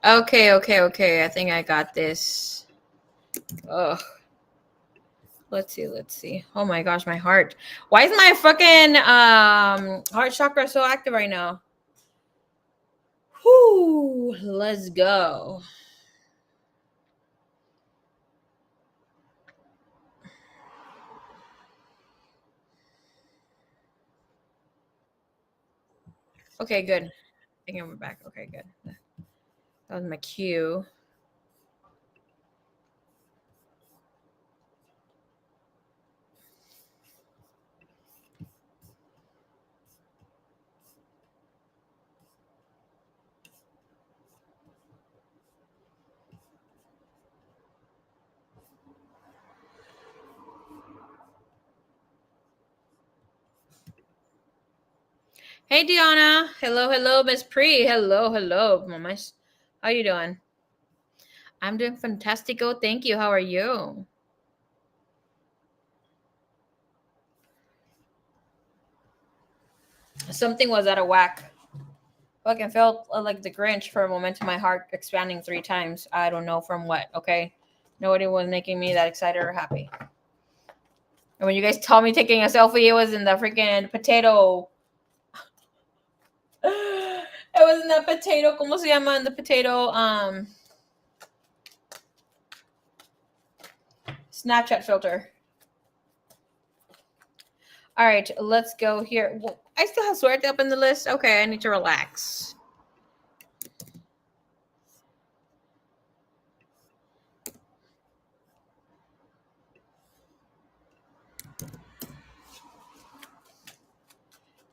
Okay. I think I got this. Ugh. Let's see. Oh my gosh, my heart. Why is my fucking heart chakra so active right now? Whoo, let's go. Okay, good. I think I'm back. Okay, good. That was my cue. Hey, Diana. Hello, Miss Pre. Hello, mamas. How you doing? I'm doing fantastico. Thank you. How are you? Something was out of whack. Fucking felt like the Grinch for a moment. My heart expanding 3 times. I don't know from what. Okay, nobody was making me that excited or happy. And when you guys told me taking a selfie, it was in the freaking potato. It was in the potato. ¿Cómo se llama in the potato? Snapchat filter. All right, let's go here. Well, I still have Suerte up in the list. Okay, I need to relax.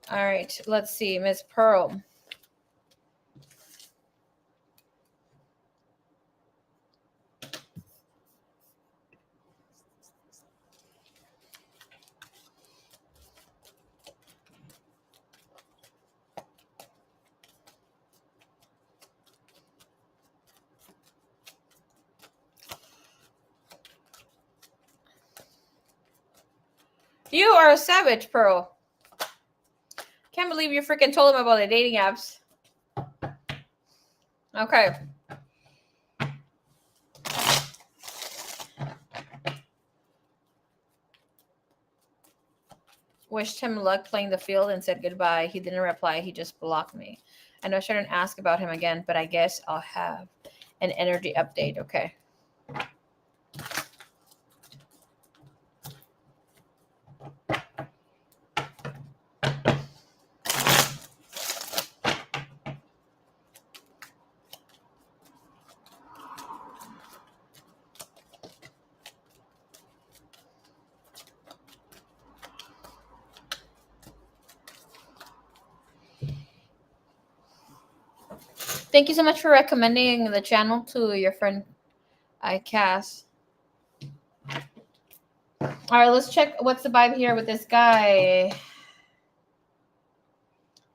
All right, let's see. Miss Pearl. You are a savage, Pearl. Can't believe you freaking told him about the dating apps. Okay. Wished him luck playing the field and said goodbye. He didn't reply. He just blocked me. I know I shouldn't ask about him again, but I guess I'll have an energy update. Okay. Thank you so much for recommending the channel to your friend iCast. All right, let's check what's the vibe here with this guy.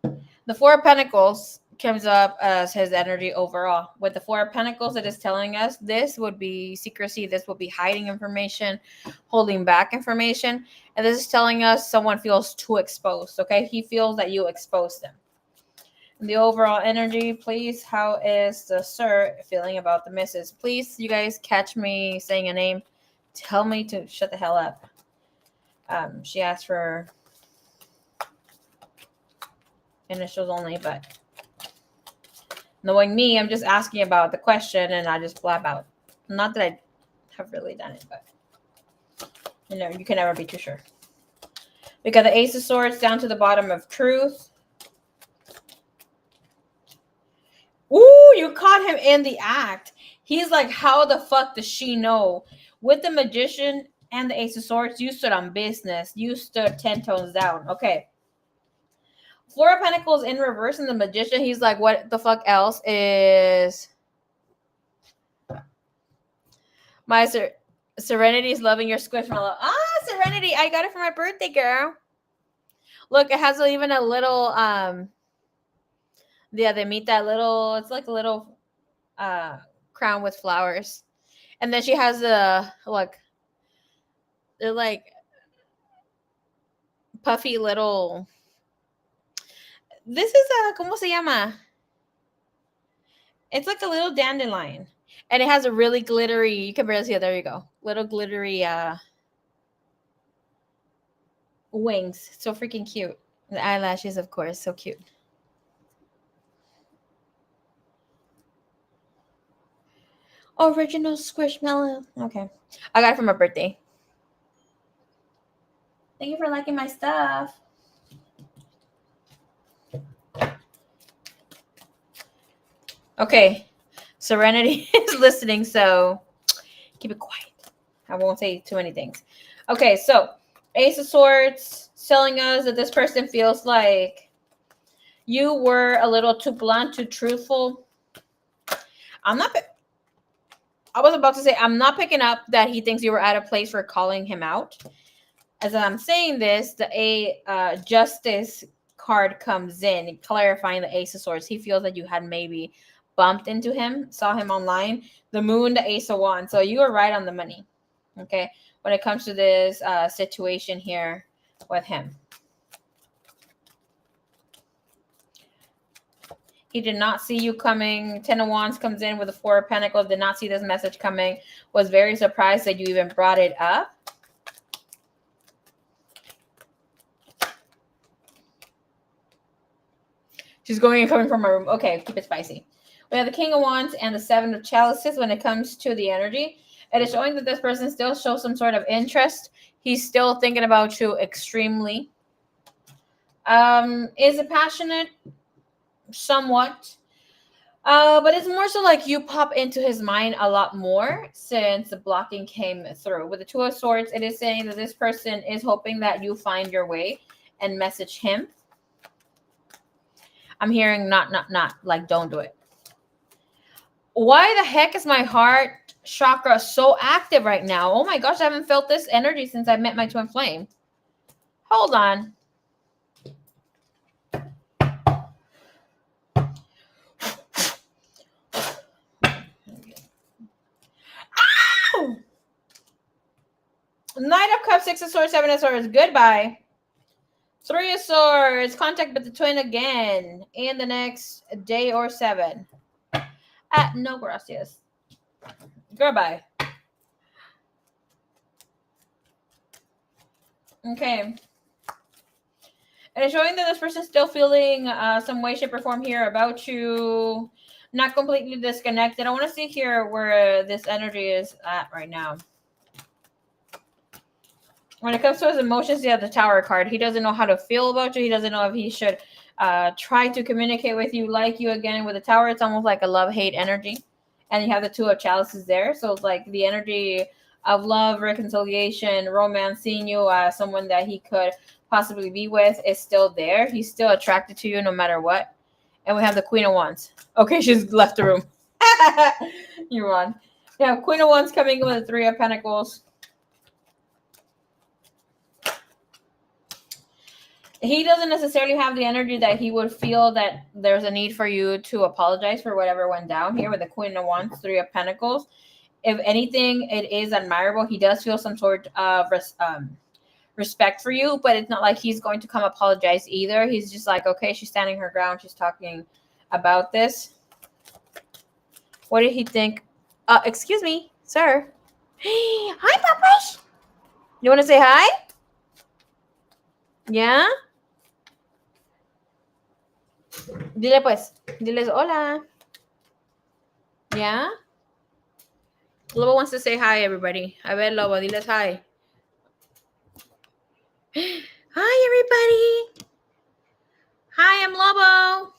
The Four of Pentacles comes up as his energy overall. With the Four of Pentacles, it is telling us this would be secrecy. This would be hiding information, holding back information. And this is telling us someone feels too exposed, okay? He feels that you exposed them. The overall energy, please. How is the sir feeling about the missus? Please, you guys catch me saying a name. Tell me to shut the hell up. She asked for initials only, but knowing me, I'm just asking about the question and I just blab out. Not that I have really done it, but you know, you can never be too sure. We got the Ace of Swords down to the bottom of Truth. Ooh, you caught him in the act. He's like, how the fuck does she know? With the Magician and the Ace of Swords, you stood on business. You stood 10 toes down. Okay. Four of Pentacles in reverse and the Magician. He's like, what the fuck else is... My Serenity is loving your squishmallow. Ah, Serenity. I got it for my birthday, girl. Look, it has even a little... Yeah, they meet that little... It's like a little... crown with flowers, and then she has a look. They're like puffy little. This is a ¿cómo se llama? It's like a little dandelion. And it has a really glittery, you can barely see it, there you go. Little glittery wings. So freaking cute. The eyelashes, of course, so cute. Original squishmallow. Okay. I got it for my birthday. Thank you for liking my stuff. Okay. Serenity is listening, so keep it quiet. I won't say too many things. Okay, so Ace of Swords telling us that this person feels like you were a little too blunt, too truthful. I was about to say, I'm not picking up that he thinks you were at a place for calling him out. As I'm saying this, the Justice card comes in, clarifying the Ace of Swords. He feels that you had maybe bumped into him, saw him online. The Moon, the Ace of Wands. So you were right on the money, okay, when it comes to this situation here with him. He did not see you coming. Ten of Wands comes in with the Four of Pentacles. Did not see this message coming. Was very surprised that you even brought it up. She's going and coming from her room. Okay, keep it spicy. We have the King of Wands and the Seven of Chalices when it comes to the energy. It is showing that this person still shows some sort of interest. He's still thinking about you extremely. Is it passionate? Somewhat. But it's more so like you pop into his mind a lot more since the blocking came through. With the Two of Swords, it is saying that this person is hoping that you find your way and message him. I'm hearing not, like don't do it. Why the heck is my heart chakra so active right now? Oh my gosh, I haven't felt this energy since I met my twin flame. Hold on. Ow! Knight of Cups, Six of Swords, Seven of Swords. Goodbye. Three of Swords. Contact with the twin again in the next day or 7. No gracias. Goodbye. Okay. And it's showing that this person's still feeling some way, shape, or form here about you. Not completely disconnected. I want to see here where this energy is at right now. When it comes to his emotions, you have the Tower card. He doesn't know how to feel about you. He doesn't know if he should try to communicate with you, like you again. With the Tower, it's almost like a love-hate energy. And you have the Two of Chalices there. So it's like the energy of love, reconciliation, romance, seeing you as someone that he could possibly be with is still there. He's still attracted to you no matter what. And we have the Queen of Wands. Okay, she's left the room. You're on. We have Queen of Wands coming in with the Three of Pentacles. He doesn't necessarily have the energy that he would feel that there's a need for you to apologize for whatever went down here with the Queen of Wands, Three of Pentacles. If anything, it is admirable. He does feel some sort of respect for you, but it's not like he's going to come apologize either. He's just like, okay, she's standing her ground. She's talking about this. What did he think? Excuse me, sir. Hi, Papash. You want to say hi? Yeah? Dile pues. Diles hola. Yeah? Lobo wants to say hi, everybody. A ver, Lobo, diles hi. Hi, everybody. Hi, I'm Lobo.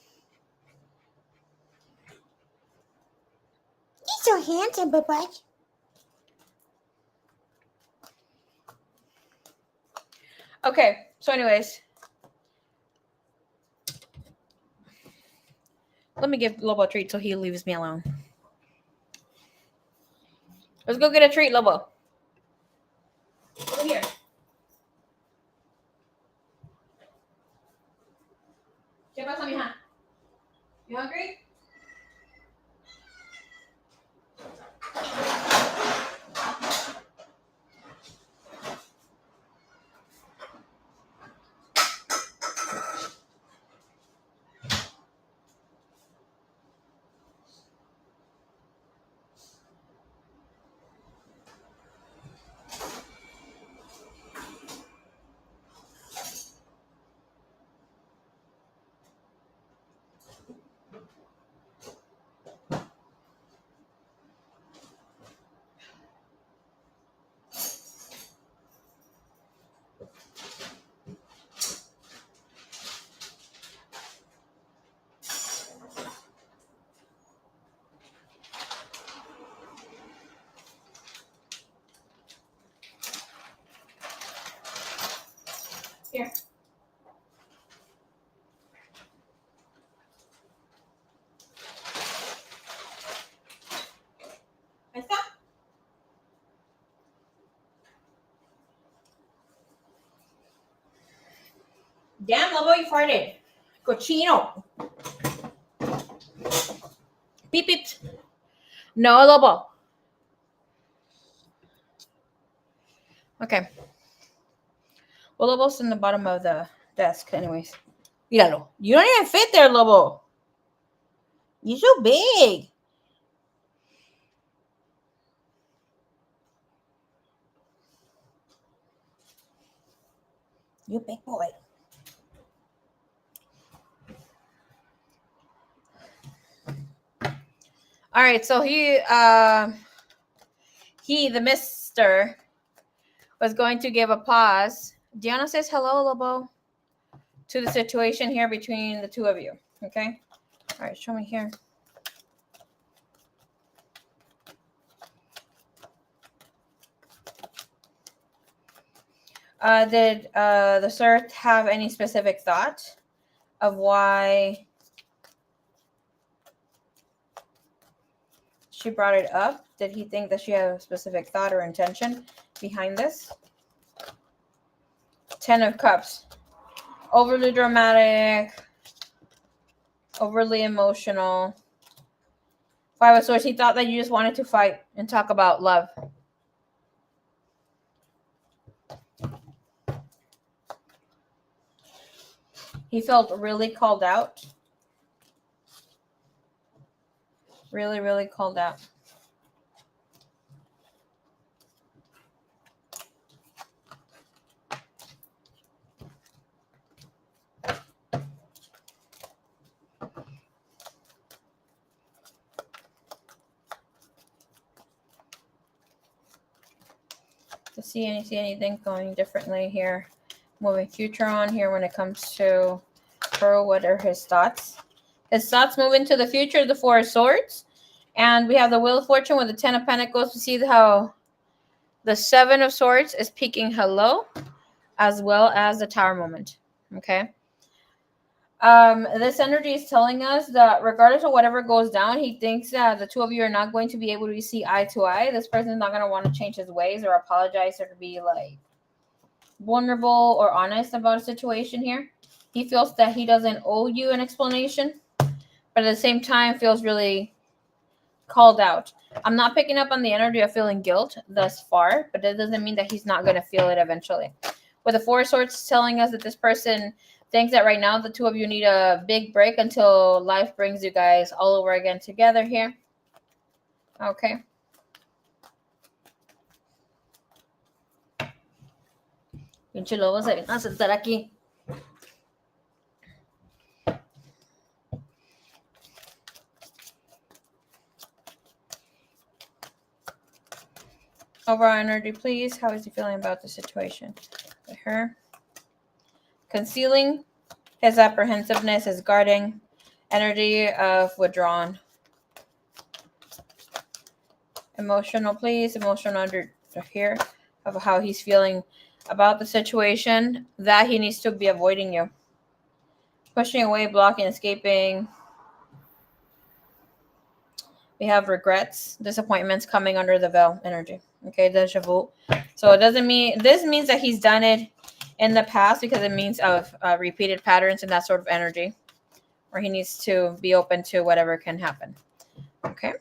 You're so handsome, Papash. Okay, so anyways. Let me give Lobo a treat so he leaves me alone. Let's go get a treat, Lobo. Over here. ¿Qué pasa, mija? You hungry? Here. Ahí está. Damn, Lobo, you farted. Cochino. Beep, beep. No, Lobo. Okay. Well, Lobo's in the bottom of the desk, anyways. Míralo. You don't even fit there, Lobo. You're so big. You big boy. All right, so he, the mister, was going to give a pause. Diana says hello, Lobo, to the situation here between the two of you. Okay? All right, show me here. Did the sir have any specific thought of why she brought it up? Did he think that she had a specific thought or intention behind this? 10 of Cups. Overly dramatic, overly emotional. 5 of Swords. He thought that you just wanted to fight and talk about love. He felt really called out. Really, really called out. To see anything going differently here. Moving future on here when it comes to her. What are his thoughts? His thoughts move into the future, the 4 of Swords. And we have the Wheel of Fortune with the 10 of Pentacles. We see how the 7 of Swords is peaking hello, as well as the Tower moment. Okay. This energy is telling us that regardless of whatever goes down, he thinks that the two of you are not going to be able to see eye to eye. This person is not going to want to change his ways or apologize or be like vulnerable or honest about a situation here. He feels that he doesn't owe you an explanation, but at the same time feels really called out. I'm not picking up on the energy of feeling guilt thus far, but that doesn't mean that he's not going to feel it eventually. With the 4 of Swords telling us that this person thinks that right now the two of you need a big break until life brings you guys all over again together here. Okay. Pinche lobo se viene a sentar aquí. Overall energy, please. How is he feeling about the situation with her? Concealing his apprehensiveness, his guarding energy of withdrawn. Emotional, please. Emotional under here of how he's feeling about the situation, that he needs to be avoiding you. Pushing away, blocking, escaping. We have regrets, disappointments coming under the veil energy. Okay, deja vu. So it doesn't mean, this means that he's done it in the past because it means of repeated patterns and that sort of energy, where he needs to be open to whatever can happen. Okay.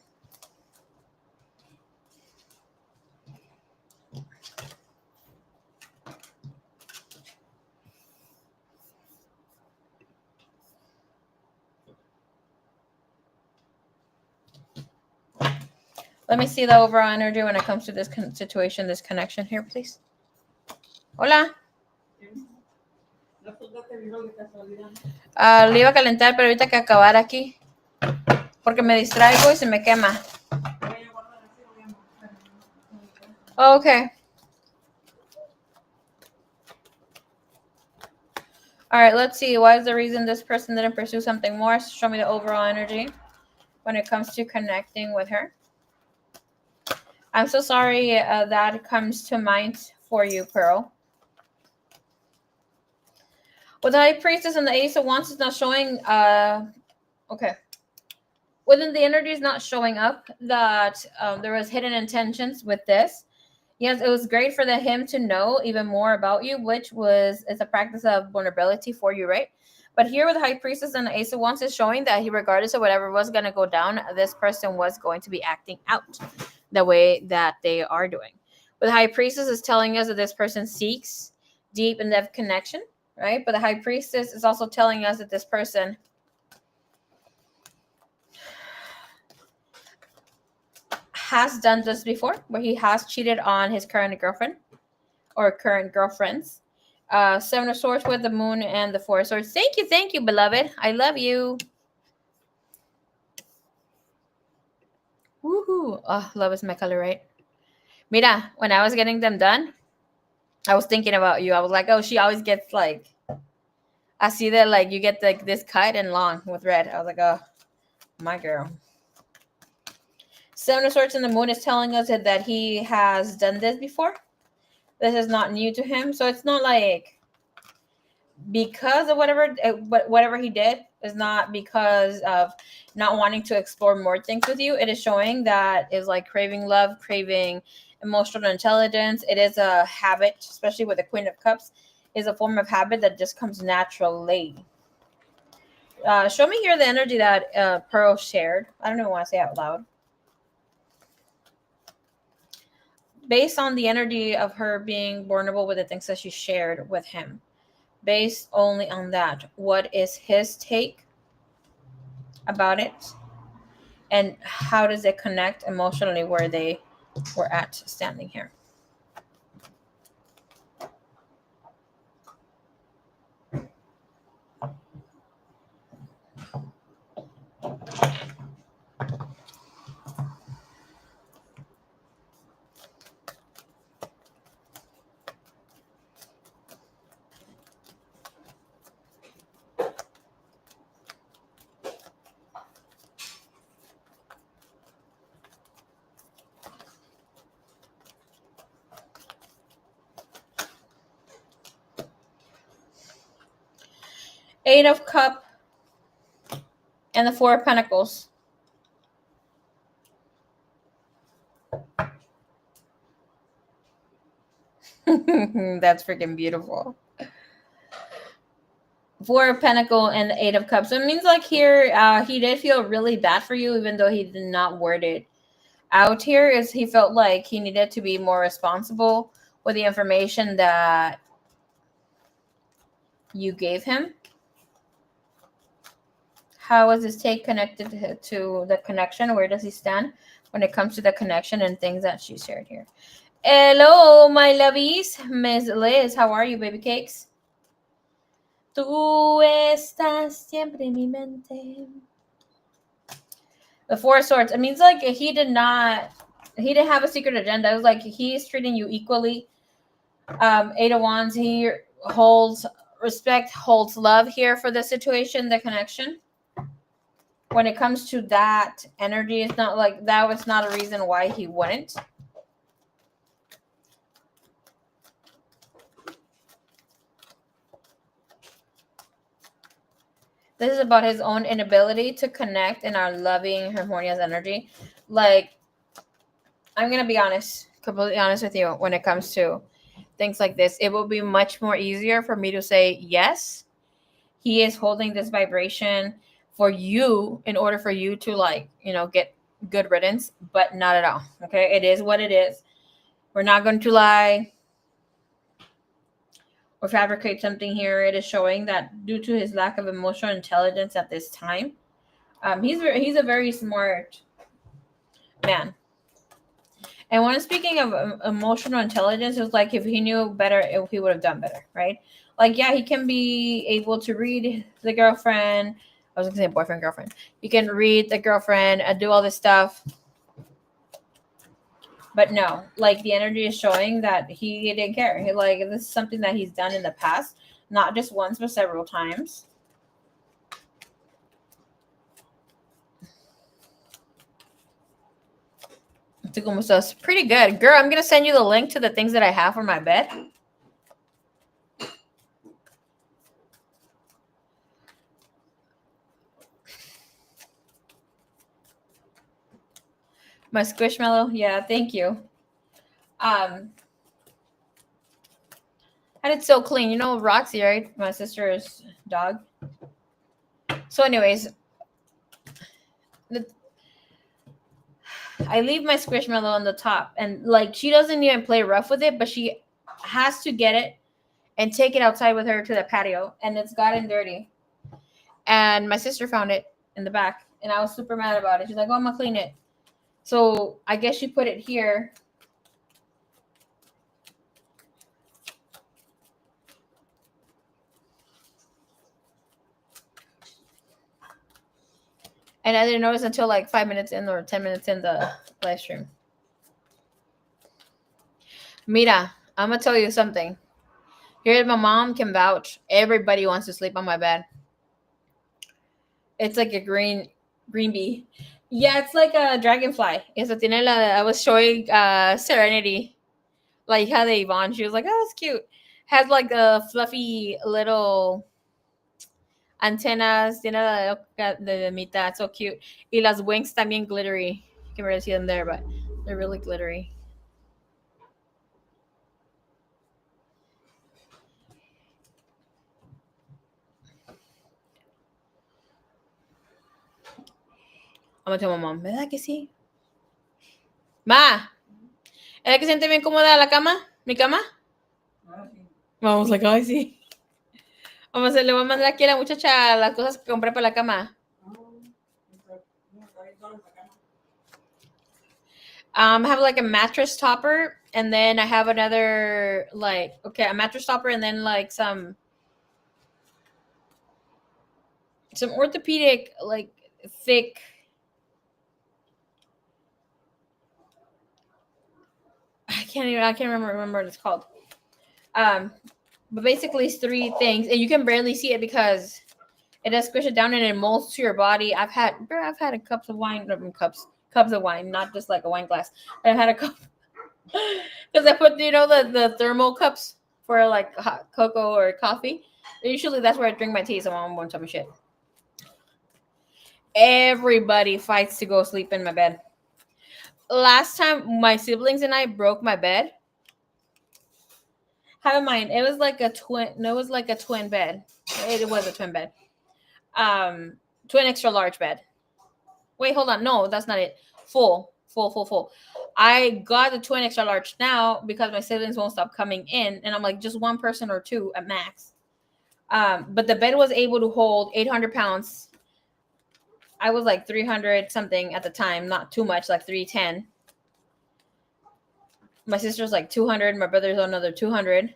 Let me see the overall energy when it comes to this situation, this connection here, please. Hola. Le iba a calentar, pero ahorita que acabar aquí, porque me distraigo y se me quema. Oh, okay. All right, let's see. Why is the reason this person didn't pursue something more? Show me the overall energy when it comes to connecting with her. I'm so sorry that comes to mind for you, Pearl. With the High Priestess and the Ace of Wands is not showing, okay. Within the energy is not showing up that there was hidden intentions with this. Yes, it was great for him to know even more about you, which it's a practice of vulnerability for you, right? But here with the High Priestess and the Ace of Wands is showing that regardless of whatever was going to go down, this person was going to be acting out the way that they are doing. With the High Priestess is telling us that this person seeks deep and depth connection, right? But the High Priestess is also telling us that this person has done this before, where he has cheated on his current girlfriend or current girlfriends. Seven of Swords with the Moon and the Four of Swords. Thank you, beloved. I love you. Woohoo! Oh, love is my color, right? Mira, when I was getting them done, I was thinking about you. I was like, oh, she always gets like, I see that like you get like this cut and long with red. I was like, oh, my girl. Seven of Swords and the Moon is telling us that he has done this before. This is not new to him, so it's not like because of whatever he did is not because of not wanting to explore more things with you. It is showing that is like craving love, craving emotional intelligence. It is a habit, especially with the Queen of Cups, is a form of habit that just comes naturally. Show me here the energy that Pearl shared. I don't even want to say it out loud. Based on the energy of her being vulnerable with the things that she shared with him, based only on that, what is his take about it? And how does it connect emotionally where they were at standing here? Eight of Cups and the Four of Pentacles. That's freaking beautiful. Four of Pentacles and the Eight of Cups. So it means like here, he did feel really bad for you, even though he did not word it out here. Is he felt like he needed to be more responsible with the information that you gave him. How is his take connected to the connection? Where does he stand when it comes to the connection and things that she shared here? Hello, my lovies. Miss Liz, how are you, baby cakes? Tú estás siempre en mi mente. The Four of Swords. It means like he didn't have a secret agenda. It was like he's treating you equally. Eight of Wands, he holds respect, holds love here for the situation, the connection. When it comes to that energy, it's not like that was not a reason why he wouldn't. This is about his own inability to connect in our loving, harmonious energy. Like, I'm going to be honest, completely honest with you when it comes to things like this. It will be much more easier for me to say, yes, he is holding this vibration for you in order for you to like, get good riddance, but not at all. Okay. It is what it is. We're not going to lie or fabricate something here. It is showing that due to his lack of emotional intelligence at this time, he's a very smart man. And when speaking of emotional intelligence, it's like if he knew better, he would have done better, right? Like, yeah, he can be able to read the girlfriend. I was going to say boyfriend, girlfriend. You can read the girlfriend, do all this stuff. But no, like the energy is showing that he didn't care. This is something that he's done in the past, not just once, but several times. Pretty good. Girl, I'm going to send you the link to the things that I have for my bed. My squishmallow. Yeah, thank you. And it's so clean. You know Roxy, right? My sister's dog. So, anyways, I leave my squishmallow on the top, and like she doesn't even play rough with it, but she has to get it and take it outside with her to the patio, and it's gotten dirty. And my sister found it in the back, and I was super mad about it. She's like, "Oh, I'm gonna clean it." So I guess she put it here. And I didn't notice until like 5 minutes in or 10 minutes in the live stream. Mira, I'm gonna tell you something. Here, my mom can vouch. Everybody wants to sleep on my bed. It's like a green bee. Yeah, it's like a dragonfly. Eso tiene la, I was showing Serenity, like how they Yvonne. She was like, "Oh, that's cute." Has like a fluffy little antennas. Tiene la de mitad. So cute. Y las wings también glittery. You can really see them there, but they're really glittery. I'm gonna tell my mom, ¿verdad que sí? Ma, ¿es que siente bien cómoda la cama? ¿Mi cama? Vamos like, ay, sí. Vamos a le voy a mandar aquí a la muchacha las cosas que compré para la cama. I have like a mattress topper, and then I have another like a mattress topper, and then like some orthopedic like thick. I can't remember what it's called. But basically it's three things, and you can barely see it because it does squish it down and it molds to your body. I've had a cups of wine, cups of wine, not just like a wine glass. But I've had a cup because I put the thermal cups for like hot cocoa or coffee. Usually that's where I drink my tea. So mom won't tell me shit. Everybody fights to go sleep in my bed. Last time my siblings and I broke my bed. Have in mind, it was like a twin. No, it was like a twin bed. It was a twin bed. Twin extra large bed. Wait, hold on. No, that's not it. Full. I got the twin extra large now because my siblings won't stop coming in, and I'm like just one person or two at max. But the bed was able to hold 800 pounds. I was like 300 something at the time, not too much, like 310. My sister's like 200. My brother's another 200.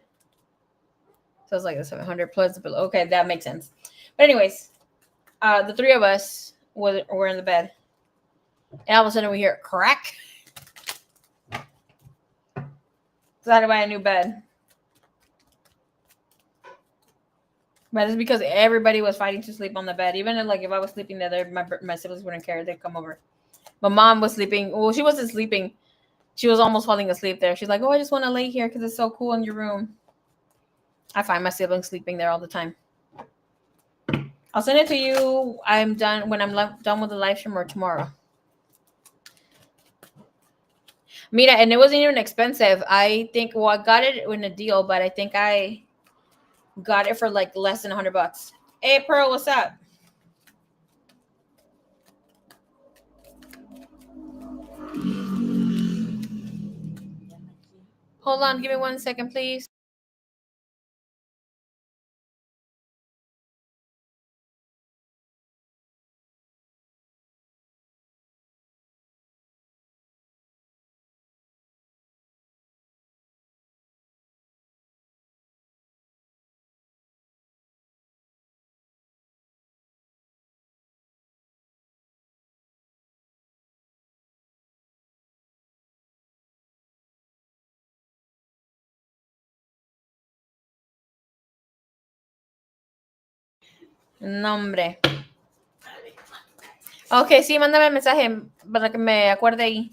So it's like 700 plus the pillow. Okay, that makes sense. But anyways, the three of us were in the bed, and all of a sudden we hear crack. So I had to buy a new bed. But it's because everybody was fighting to sleep on the bed. Even if I was sleeping there, my siblings wouldn't care. They'd come over. My mom was sleeping. Well, she wasn't sleeping. She was almost falling asleep there. She's like, "Oh, I just want to lay here because it's so cool in your room." I find my siblings sleeping there all the time. I'll send it to you. I'm done when I'm done with the live stream or tomorrow. Mira, and it wasn't even expensive. I think, well, I got it in a deal, but I think I got it for like less than $100. Hey, Pearl, what's up? Hold on, give me 1 second, please. Nombre. Ok, sí, mándame mensaje para que me acuerde ahí.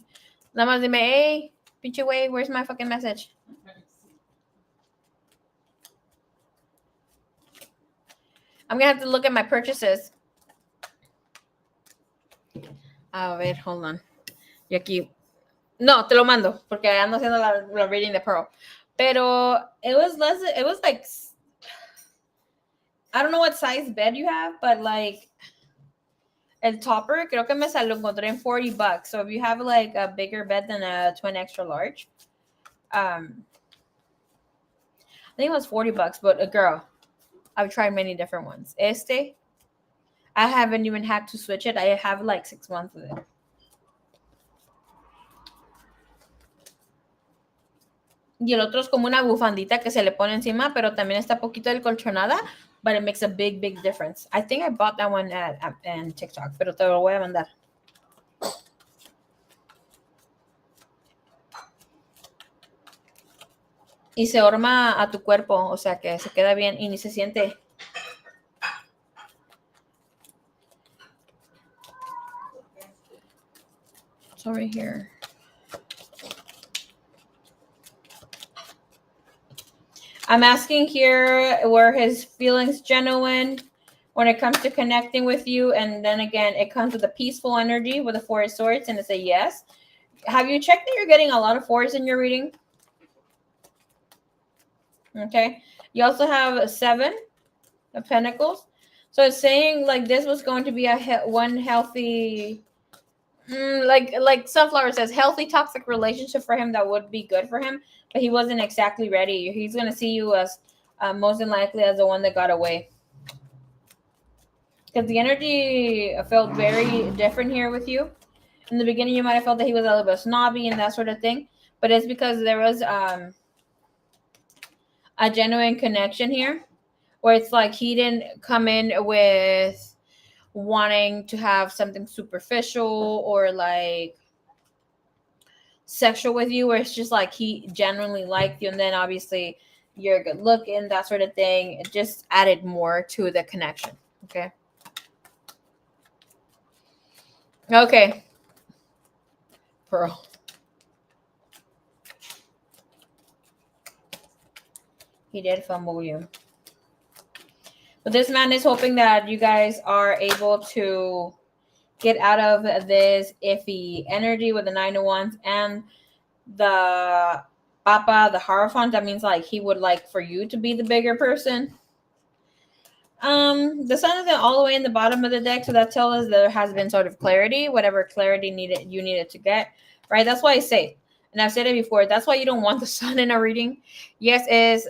Nada más dime, hey, pinche güey, where's my fucking message? I'm gonna have to look at my purchases. A ver, hold on. Y aquí, no, te lo mando, porque ando haciendo la reading the pearl. Pero it was like, I don't know what size bed you have, but like, el topper, creo que me lo encontré en $40. So if you have like a bigger bed than a twin extra large, I think it was $40, but a girl, I've tried many different ones. I haven't even had to switch it. I have like 6 months of it. Y el otro es como una bufandita que se le pone encima, pero también está poquito colchonada, but it makes a big, big difference. I think I bought that one at TikTok, pero te lo voy a mandar. Y se horma a tu cuerpo, o sea que se queda bien y ni se siente. It's over here. I'm asking here, were his feelings genuine when it comes to connecting with you? And then again, it comes with a peaceful energy with a Four of Swords, and it's a yes. Have you checked that you're getting a lot of fours in your reading? Okay. You also have a 7 of Pentacles. So it's saying like this was going to be one healthy, like Sunflower says, healthy toxic relationship for him that would be good for him, but he wasn't exactly ready. He's going to see you as most than likely as the one that got away. Because the energy felt very different here with you. In the beginning, you might have felt that he was a little bit snobby and that sort of thing, but it's because there was a genuine connection here, where it's like he didn't come in with wanting to have something superficial or like sexual with you, where it's just like he genuinely liked you, and then obviously you're good looking, that sort of thing. It just added more to the connection. Okay. Pearl. He did fumble you. But this man is hoping that you guys are able to get out of this iffy energy with the 9 of Wands and the Papa, the Hierophant. That means like he would like for you to be the bigger person. The Sun is all the way in the bottom of the deck, so that tells us there has been sort of clarity, whatever clarity you needed to get, right? That's why I say, and I've said it before, that's why you don't want the Sun in a reading. Yes, is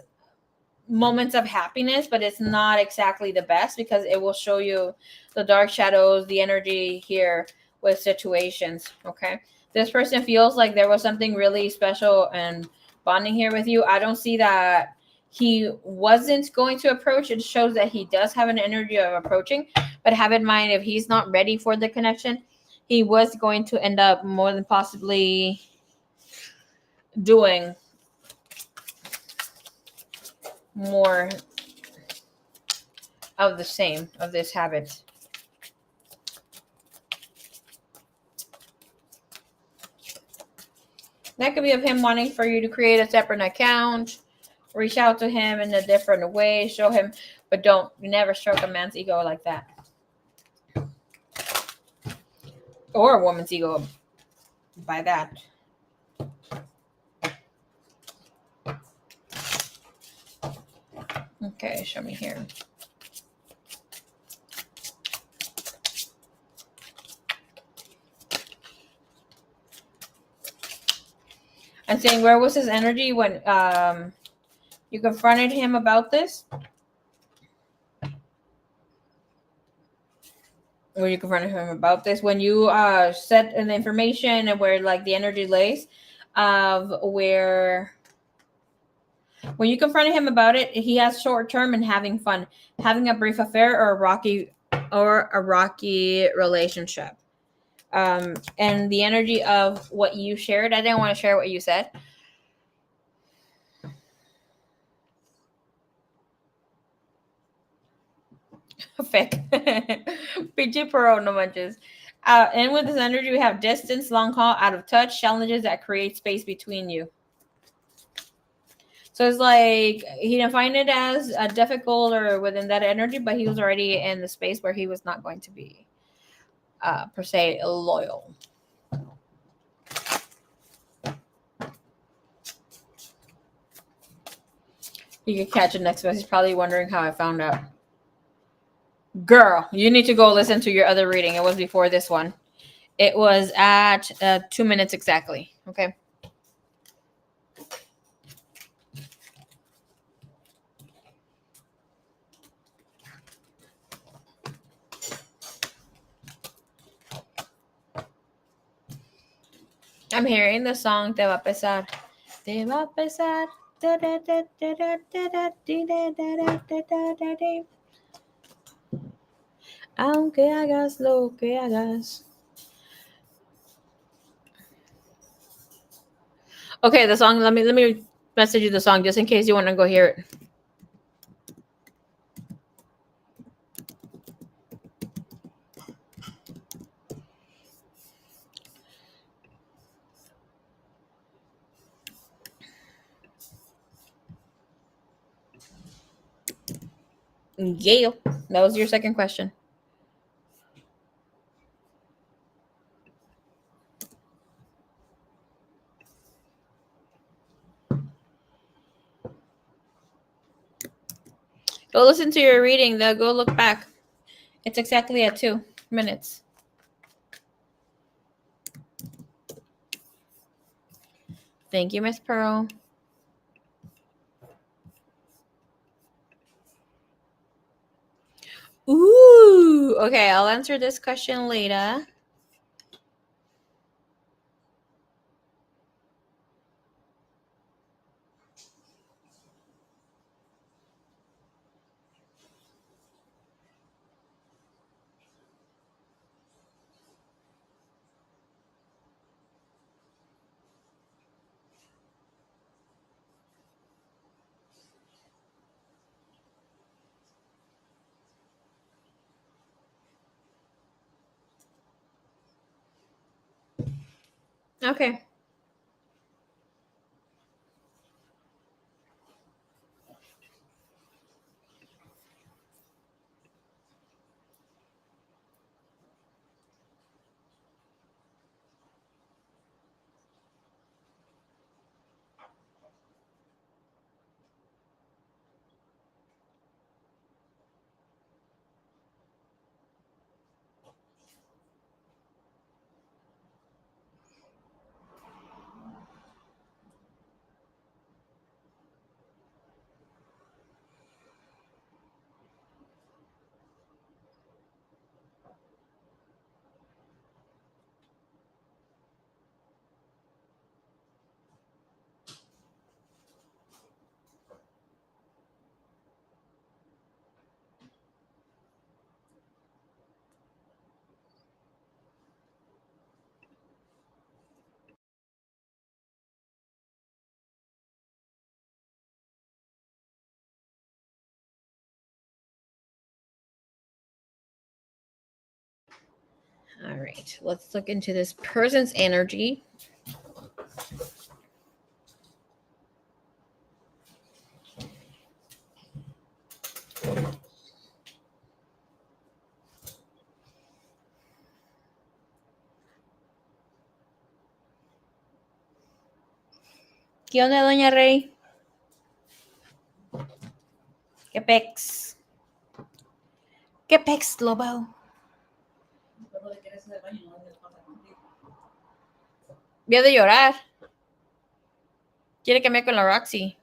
moments of happiness, but it's not exactly the best because it will show you the dark shadows, the energy here with situations. Okay, this person feels like there was something really special and bonding here with you. I don't see that he wasn't going to approach. It shows that he does have an energy of approaching, but have in mind, if he's not ready for the connection, he was going to end up more than possibly doing more of the same, of this habit. That could be of him wanting for you to create a separate account, reach out to him in a different way, show him, but don't never stroke a man's ego like that. Or a woman's ego by that. Okay, show me here. I'm saying, where was his energy when you confronted him about this? When you confronted him about this, when you set an information and where like the energy lays of where when you confronted him about it, he has short term and having fun, having a brief affair or a rocky relationship. And the energy of what you shared, I didn't want to share what you said. Fake. PG Pro, no manches. And with this energy, we have distance, long haul, out of touch, challenges that create space between you. So it's like he didn't find it as difficult or within that energy, but he was already in the space where he was not going to be per se loyal. You can catch it next month. He's probably wondering how I found out. Girl, you need to go listen to your other reading. It was before this one. It was at 2 minutes exactly. Okay. I'm hearing the song Te va a pesar. Te va a pesar. Aunque hagas lo que hagas. Okay, the song. Let me message you the song just in case you want to go hear it. Yeah, that was your second question. Go listen to your reading. Though. Go look back. It's exactly at 2 minutes. Thank you, Miss Pearl. Ooh. Okay, I'll answer this question later. Okay. All right. Let's look into this person's energy. ¿Qué onda, Doña Rey? ¿Qué pex? ¿Qué pex, Lobo? Voy de llorar. Quiere que me con la Roxy.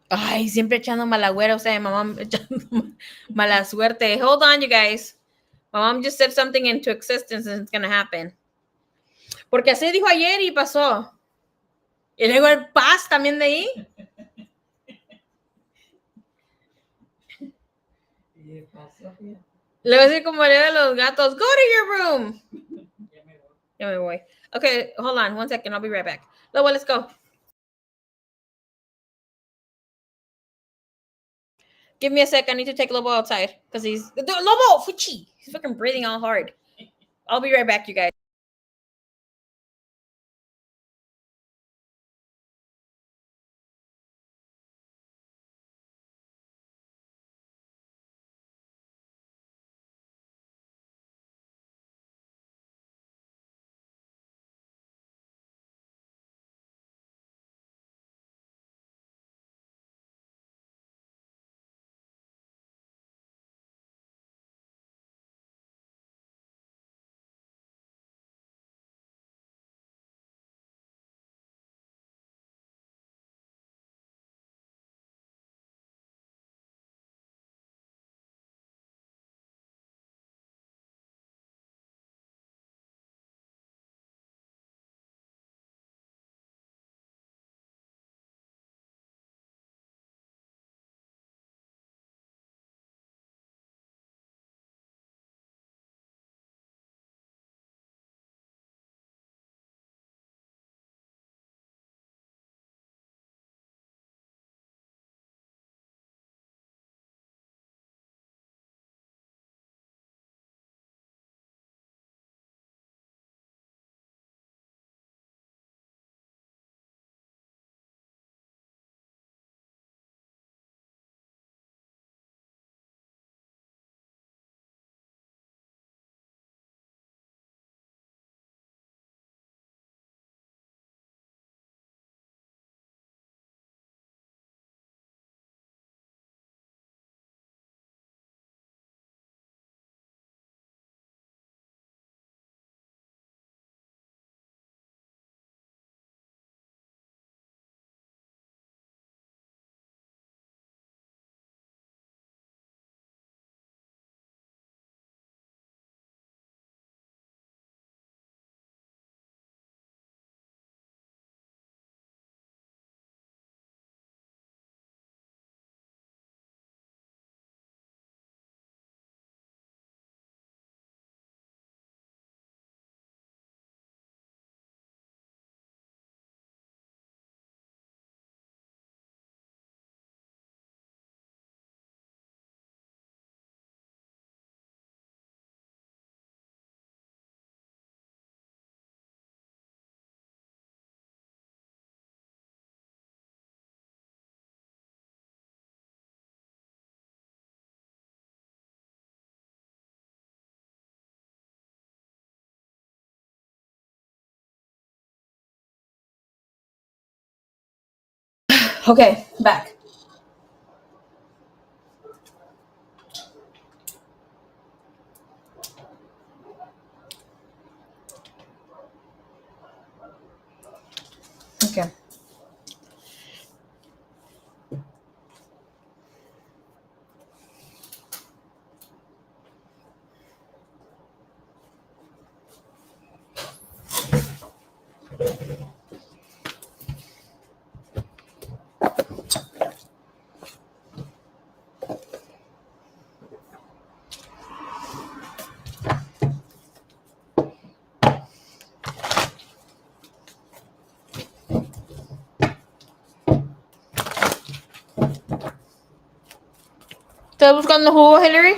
Ay, siempre echando mala güera. O sea, my mom echando mala suerte. Hold on, you guys. My mom just said something into existence and it's gonna happen. Porque así dijo ayer y pasó. Y luego el paz también de ahí. Le voy a decir como le de los gatos, go to your room. Ya me voy. Okay, hold on 1 second. I'll be right back. Lobo, let's go. Give me a sec. I need to take Lobo outside because he's Lobo. Fuchi. He's fucking breathing all hard. I'll be right back, you guys. Okay, back. Okay. ¿Estás buscando jugo, Hillary?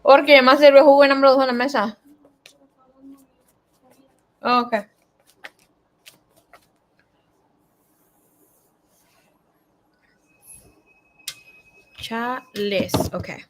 Porque más sirve jugo y no me lo dejo en la mesa. Oh, okay. Chalice. Okay.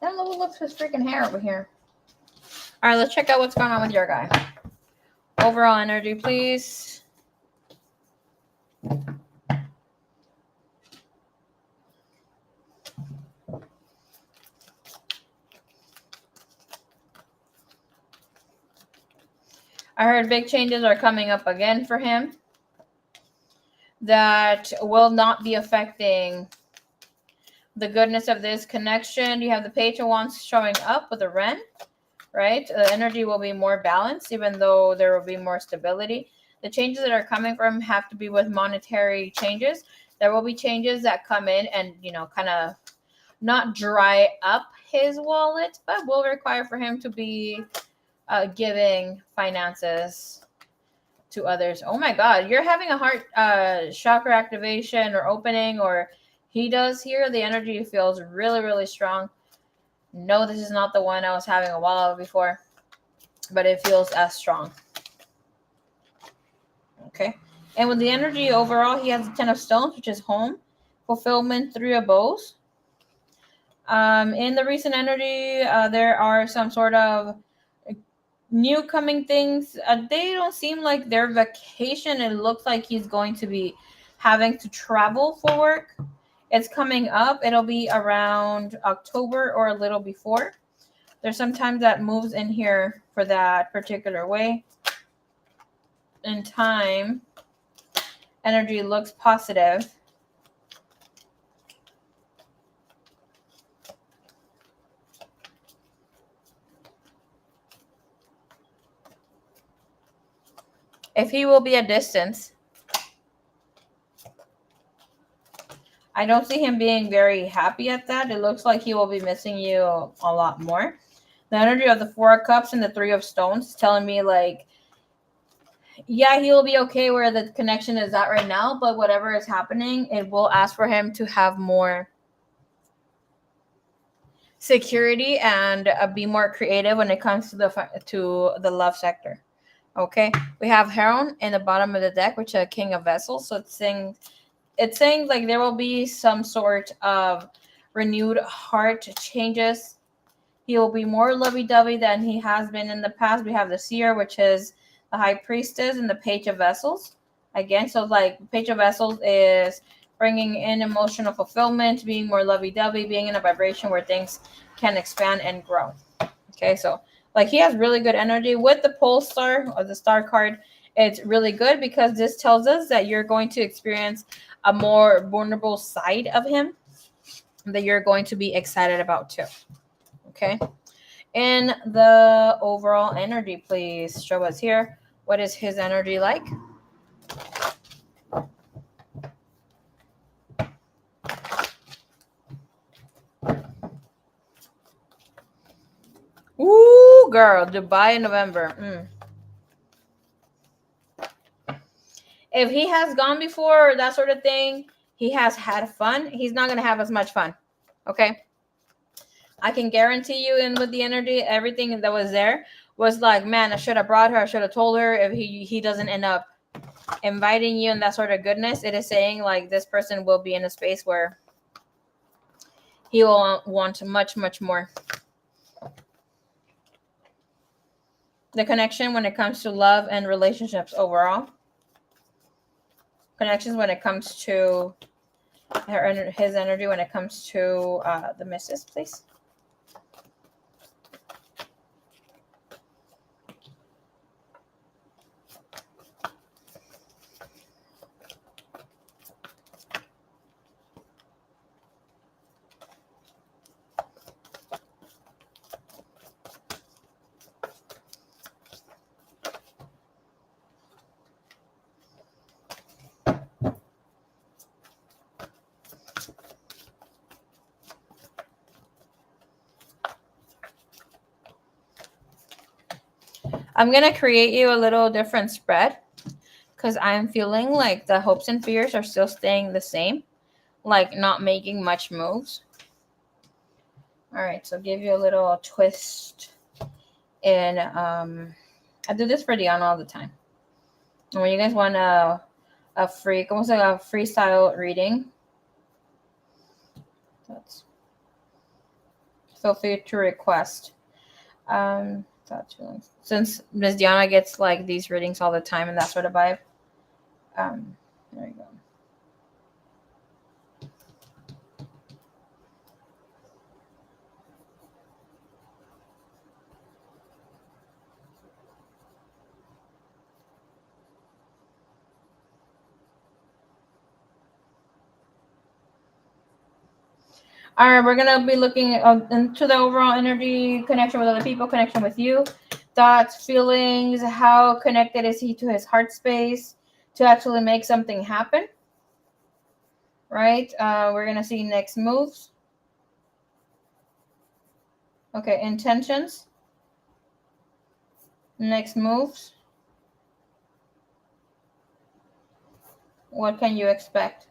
That little looks his freaking hair over here. All right, let's check out what's going on with your guy. Overall energy, please. I heard big changes are coming up again for him that will not be affecting the goodness of this connection. You have the Page of Wands showing up with a Ren, right? The energy will be more balanced, even though there will be more stability. The changes that are coming from have to be with monetary changes. There will be changes that come in and, kind of not dry up his wallet, but will require for him to be giving finances to others. Oh my God, you're having a heart chakra activation or opening, or he does here. The energy feels really, really strong. No, this is not the one I was having a while before, but it feels as strong. Okay. And with the energy overall, he has the 10 of Stones, which is home, fulfillment, 3 of Bows. In the recent energy, there are some sort of new coming things. They don't seem like their vacation. It looks like he's going to be having to travel for work. It's coming up. It'll be around October or a little before. There's sometimes that moves in here for that particular way. In time, energy looks positive. If he will be a distance, I don't see him being very happy at that. It looks like he will be missing you a lot more. The energy of the 4 of Cups and the 3 of Stones is telling me, like, yeah, he will be okay where the connection is at right now, but whatever is happening, it will ask for him to have more security and be more creative when it comes to the love sector. Okay, we have Heron in the bottom of the deck, which is a King of Vessels. So it's saying like there will be some sort of renewed heart changes. He will be more lovey-dovey than he has been in the past. We have the Seer, which is the High Priestess, and the Page of Vessels. Again, so like Page of Vessels is bringing in emotional fulfillment, being more lovey-dovey, being in a vibration where things can expand and grow. Okay, so like he has really good energy with the Pole Star or the Star card. It's really good because this tells us that you're going to experience a more vulnerable side of him that you're going to be excited about too. Okay. In the overall energy, please show us here. What is his energy like? girl, Dubai in November. If he has gone before, that sort of thing, he has had fun. He's not going to have as much fun. Okay? I can guarantee you, and with the energy, everything that was there was like, man, I should have brought her. I should have told her. If he doesn't end up inviting you and that sort of goodness, it is saying like this person will be in a space where he will want much, much more. The connection when it comes to love and relationships overall. Connections when it comes to his energy when it comes to the missus, please. I'm going to create you a little different spread because I'm feeling like the hopes and fears are still staying the same, like not making much moves. All right, so give you a little twist. And I do this for Diana all the time. And when you guys want a free, almost like a freestyle reading, feel free to request. Since Ms. Diana gets like these readings all the time and that sort of vibe. There you go. All right, we're going to be looking into the overall energy, connection with other people, connection with you, thoughts, feelings, how connected is he to his heart space to actually make something happen, right? We're going to see next moves. Okay, intentions. Next moves. What can you expect?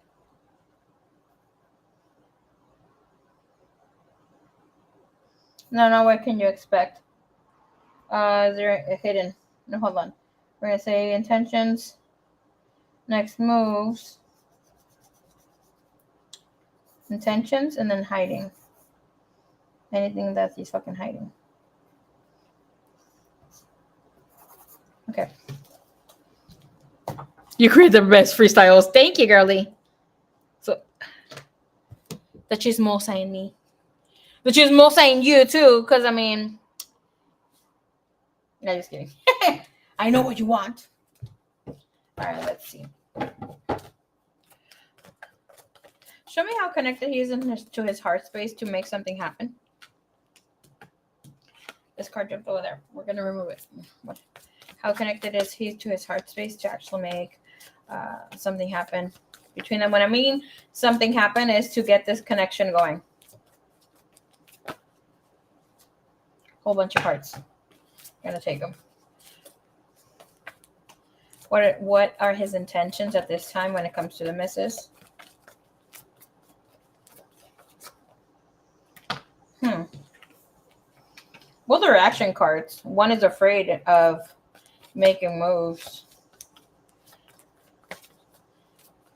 No, what can you expect? Is there a hidden? No, hold on. We're going to say intentions. Next moves. Intentions and then hiding. Anything that he's fucking hiding. Okay. You create the best freestyles. Thank you, girly. So, the chismosa in me. The chismosa in you, too, because, I mean... No, just kidding. I know what you want. All right, let's see. Show me how connected he is to his heart space to make something happen. This card jumped over there. We're going to remove it. How connected is he to his heart space to actually make something happen between them? When I mean something happen is to get this connection going. Whole bunch of cards. Gonna take them. What are his intentions at this time when it comes to the missus? Both are action cards. One is afraid of making moves.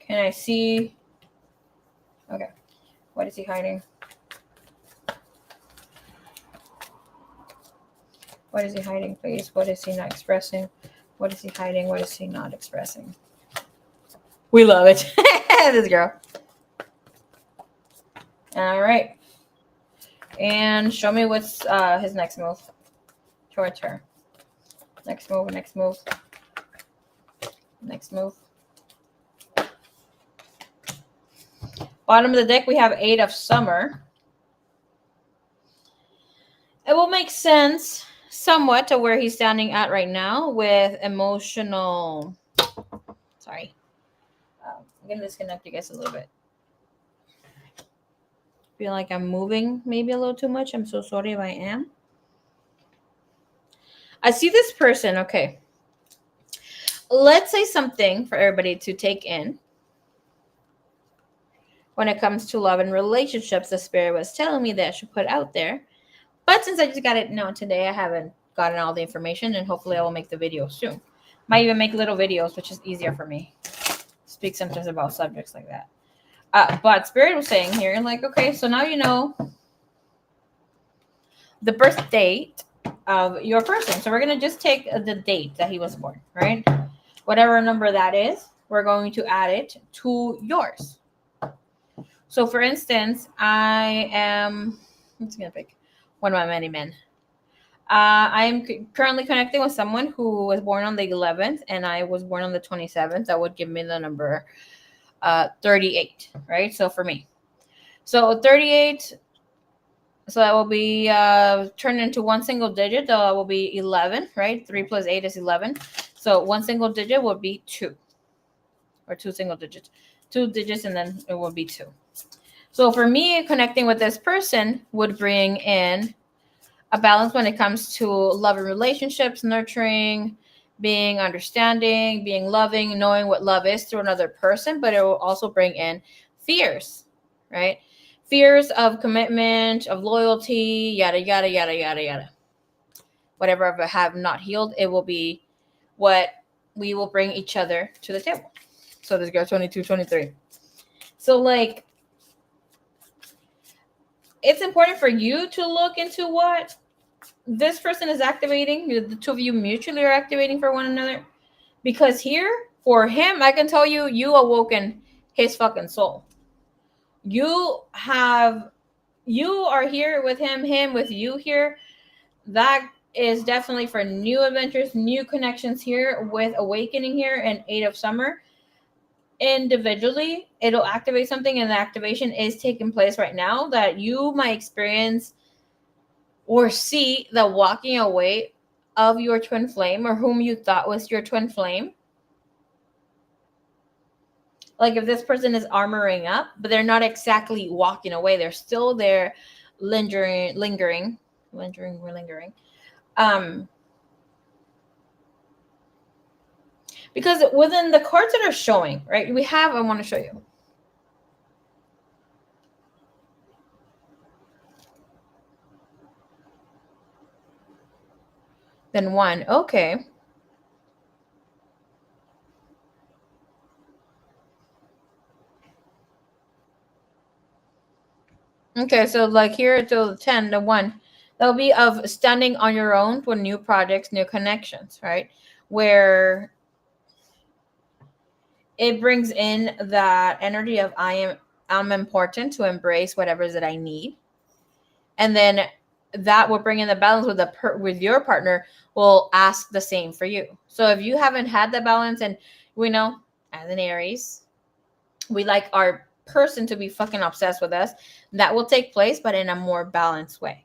Can I see? Okay. What is he hiding? What is he hiding, please? What is he not expressing? What is he hiding? What is he not expressing? We love it. This girl. All right. And show me what's his next move towards her. Next move, next move. Next move. Bottom of the deck, we have 8 of Summer. It will make sense somewhat to where he's standing at right now with emotional... Sorry. I'm going to disconnect you guys a little bit. Feel like I'm moving maybe a little too much. I'm so sorry if I am. I see this person. Okay. Let's say something for everybody to take in. When it comes to love and relationships, the spirit was telling me that I should put out there. But since I just got it known today, I haven't gotten all the information, and hopefully I will make the video soon. Might even make little videos, which is easier for me. Speak sometimes about subjects like that. But Spirit was saying here, like, okay, so now you know the birth date of your person. So we're going to just take the date that he was born, right? Whatever number that is, we're going to add it to yours. So for instance, I'm just going to pick one of my many men. I am currently connecting with someone who was born on the 11th, and I was born on the 27th. That would give me the number 38, right? So for me. So 38, so that will be turned into one single digit. That will be 11, right? 3 plus 8 is 11. So one single digit would be 2. Or 2 single digits. 2 digits, and then it will be 2. So for me, connecting with this person would bring in a balance when it comes to love and relationships, nurturing, being understanding, being loving, knowing what love is through another person, but it will also bring in fears, right? Fears of commitment, of loyalty, yada, yada, yada, yada, yada. Whatever I have not healed, it will be what we will bring each other to the table. So this girl, 22, 23. So like, it's important for you to look into what this person is activating. The two of you mutually are activating for one another. Because here, for him, I can tell you, you awoken his fucking soul. You are here with him with you here. That is definitely for new adventures, new connections here with awakening here and 8 of summer. Individually, it'll activate something, and the activation is taking place right now that you might experience or see the walking away of your twin flame or whom you thought was your twin flame. Like if this person is armoring up, but they're not exactly walking away, they're still there lingering. Because within the cards that are showing, right, I want to show you. Then 1, okay. Okay, so like here to the 10, the 1, that'll be of standing on your own with new projects, new connections, right? Where it brings in that energy of I'm important to embrace whatever it is that I need. And then that will bring in the balance with your partner will ask the same for you. So if you haven't had the balance, and we know as an Aries, we like our person to be fucking obsessed with us, that will take place, but in a more balanced way.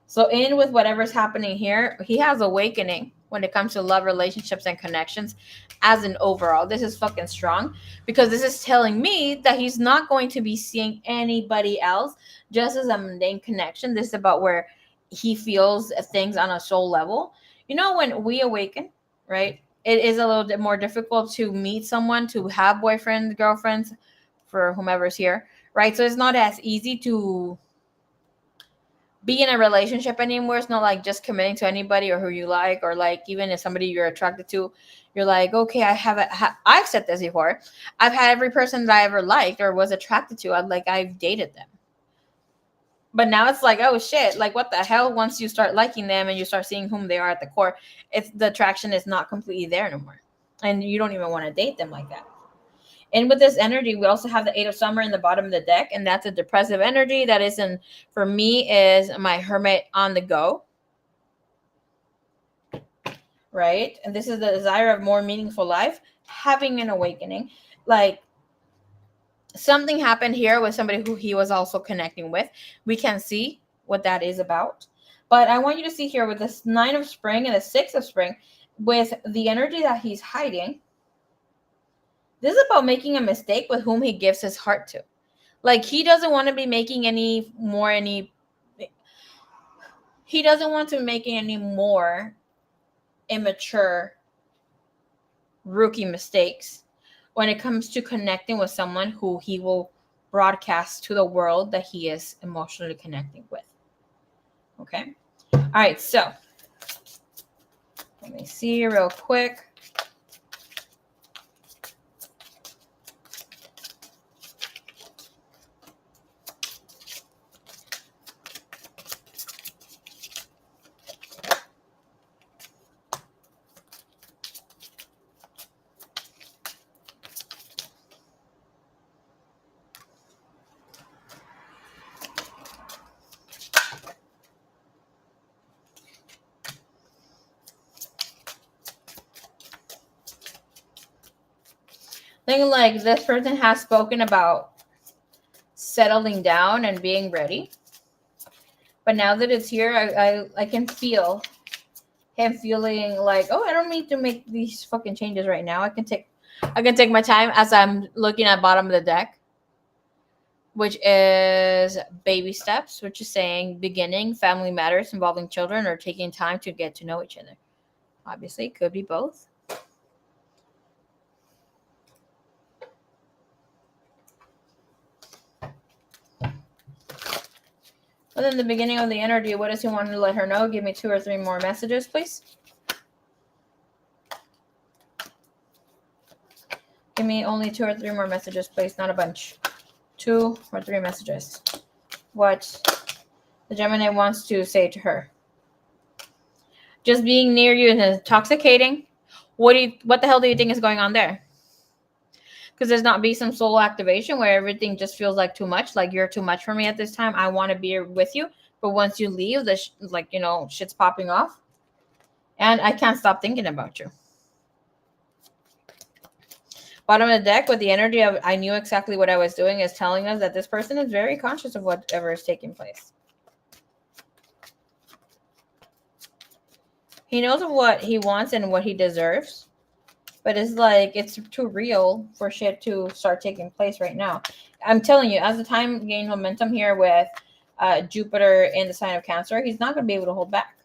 So in with whatever's happening here, he has awakening when it comes to love, relationships, and connections as an overall. This is fucking strong because this is telling me that he's not going to be seeing anybody else just as a mundane connection. This is about where he feels things on a soul level. You know, when we awaken, right, it is a little bit more difficult to meet someone, to have boyfriends, girlfriends, for whomever's here, right? So it's not as easy to be in a relationship anymore. It's not like just committing to anybody or who you like, or like even if somebody you're attracted to, you're like, okay, I've said this before. I've had every person that I ever liked or was attracted to. I've dated them. But now it's like, oh shit, like what the hell? Once you start liking them and you start seeing whom they are at the core, it's the attraction is not completely there anymore. And you don't even want to date them like that. And with this energy, we also have the 8 of summer in the bottom of the deck, and that's a depressive energy. That isn't, for me, is my hermit on the go, right? And this is the desire of more meaningful life, having an awakening. Like something happened here with somebody who he was also connecting with. We can see what that is about. But I want you to see here with this 9 of spring and the 6 of spring, with the energy that he's hiding. This is about making a mistake with whom he gives his heart to. Like he doesn't want to be making he doesn't want to be making any more immature rookie mistakes when it comes to connecting with someone who he will broadcast to the world that he is emotionally connecting with. Okay. All right. So let me see real quick. I think like this person has spoken about settling down and being ready. But now that it's here, I can feel him feeling like, oh, I don't need to make these fucking changes right now. I can take my time as I'm looking at bottom of the deck, which is baby steps, which is saying beginning, family matters involving children, or taking time to get to know each other. Obviously, it could be both. But then the beginning of the energy, what does he want to let her know? Give me 2 or 3 more messages, please. Give me only 2 or 3 more messages, please, not a bunch. 2 or 3 messages. What the Gemini wants to say to her. Just being near you is intoxicating. What the hell do you think is going on there? Because there's not be some soul activation where everything just feels like too much, like you're too much for me at this time. I want to be with you, but once you leave, shit's popping off, and I can't stop thinking about you. Bottom of the deck with the energy of I knew exactly what I was doing is telling us that this person is very conscious of whatever is taking place. He knows of what he wants and what he deserves. But it's like it's too real for shit to start taking place right now. I'm telling you, as the time gains momentum here with Jupiter in the sign of Cancer, he's not going to be able to hold back.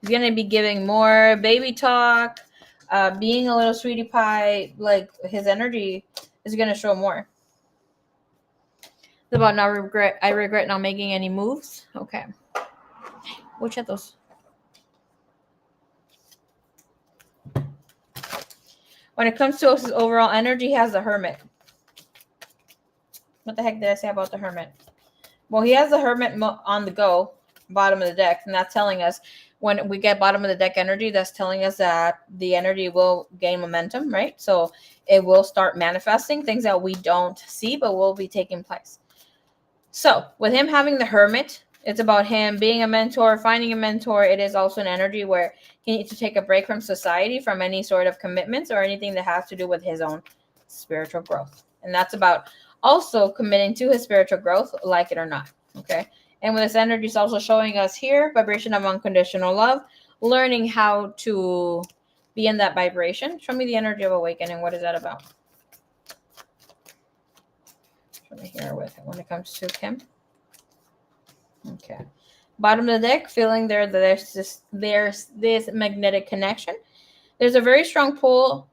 He's going to be giving more baby talk, being a little sweetie pie. Like his energy is going to show more. It's about I regret not making any moves. Okay. We'll check those. When it comes to his overall energy, he has the Hermit. What the heck did I say about the Hermit? Well, he has the Hermit on the go, bottom of the deck, and that's telling us when we get bottom of the deck energy, that's telling us that the energy will gain momentum, right? So it will start manifesting things that we don't see, but will be taking place. So with him having the Hermit, it's about him being a mentor, finding a mentor. It is also an energy where he needs to take a break from society, from any sort of commitments or anything that has to do with his own spiritual growth. And that's about also committing to his spiritual growth, like it or not. Okay. And with this energy, is also showing us here vibration of unconditional love, learning how to be in that vibration. Show me the energy of awakening. What is that about? Show me here with when it comes to Kim. Okay. Bottom of the deck, feeling there's this magnetic connection. There's a very strong pull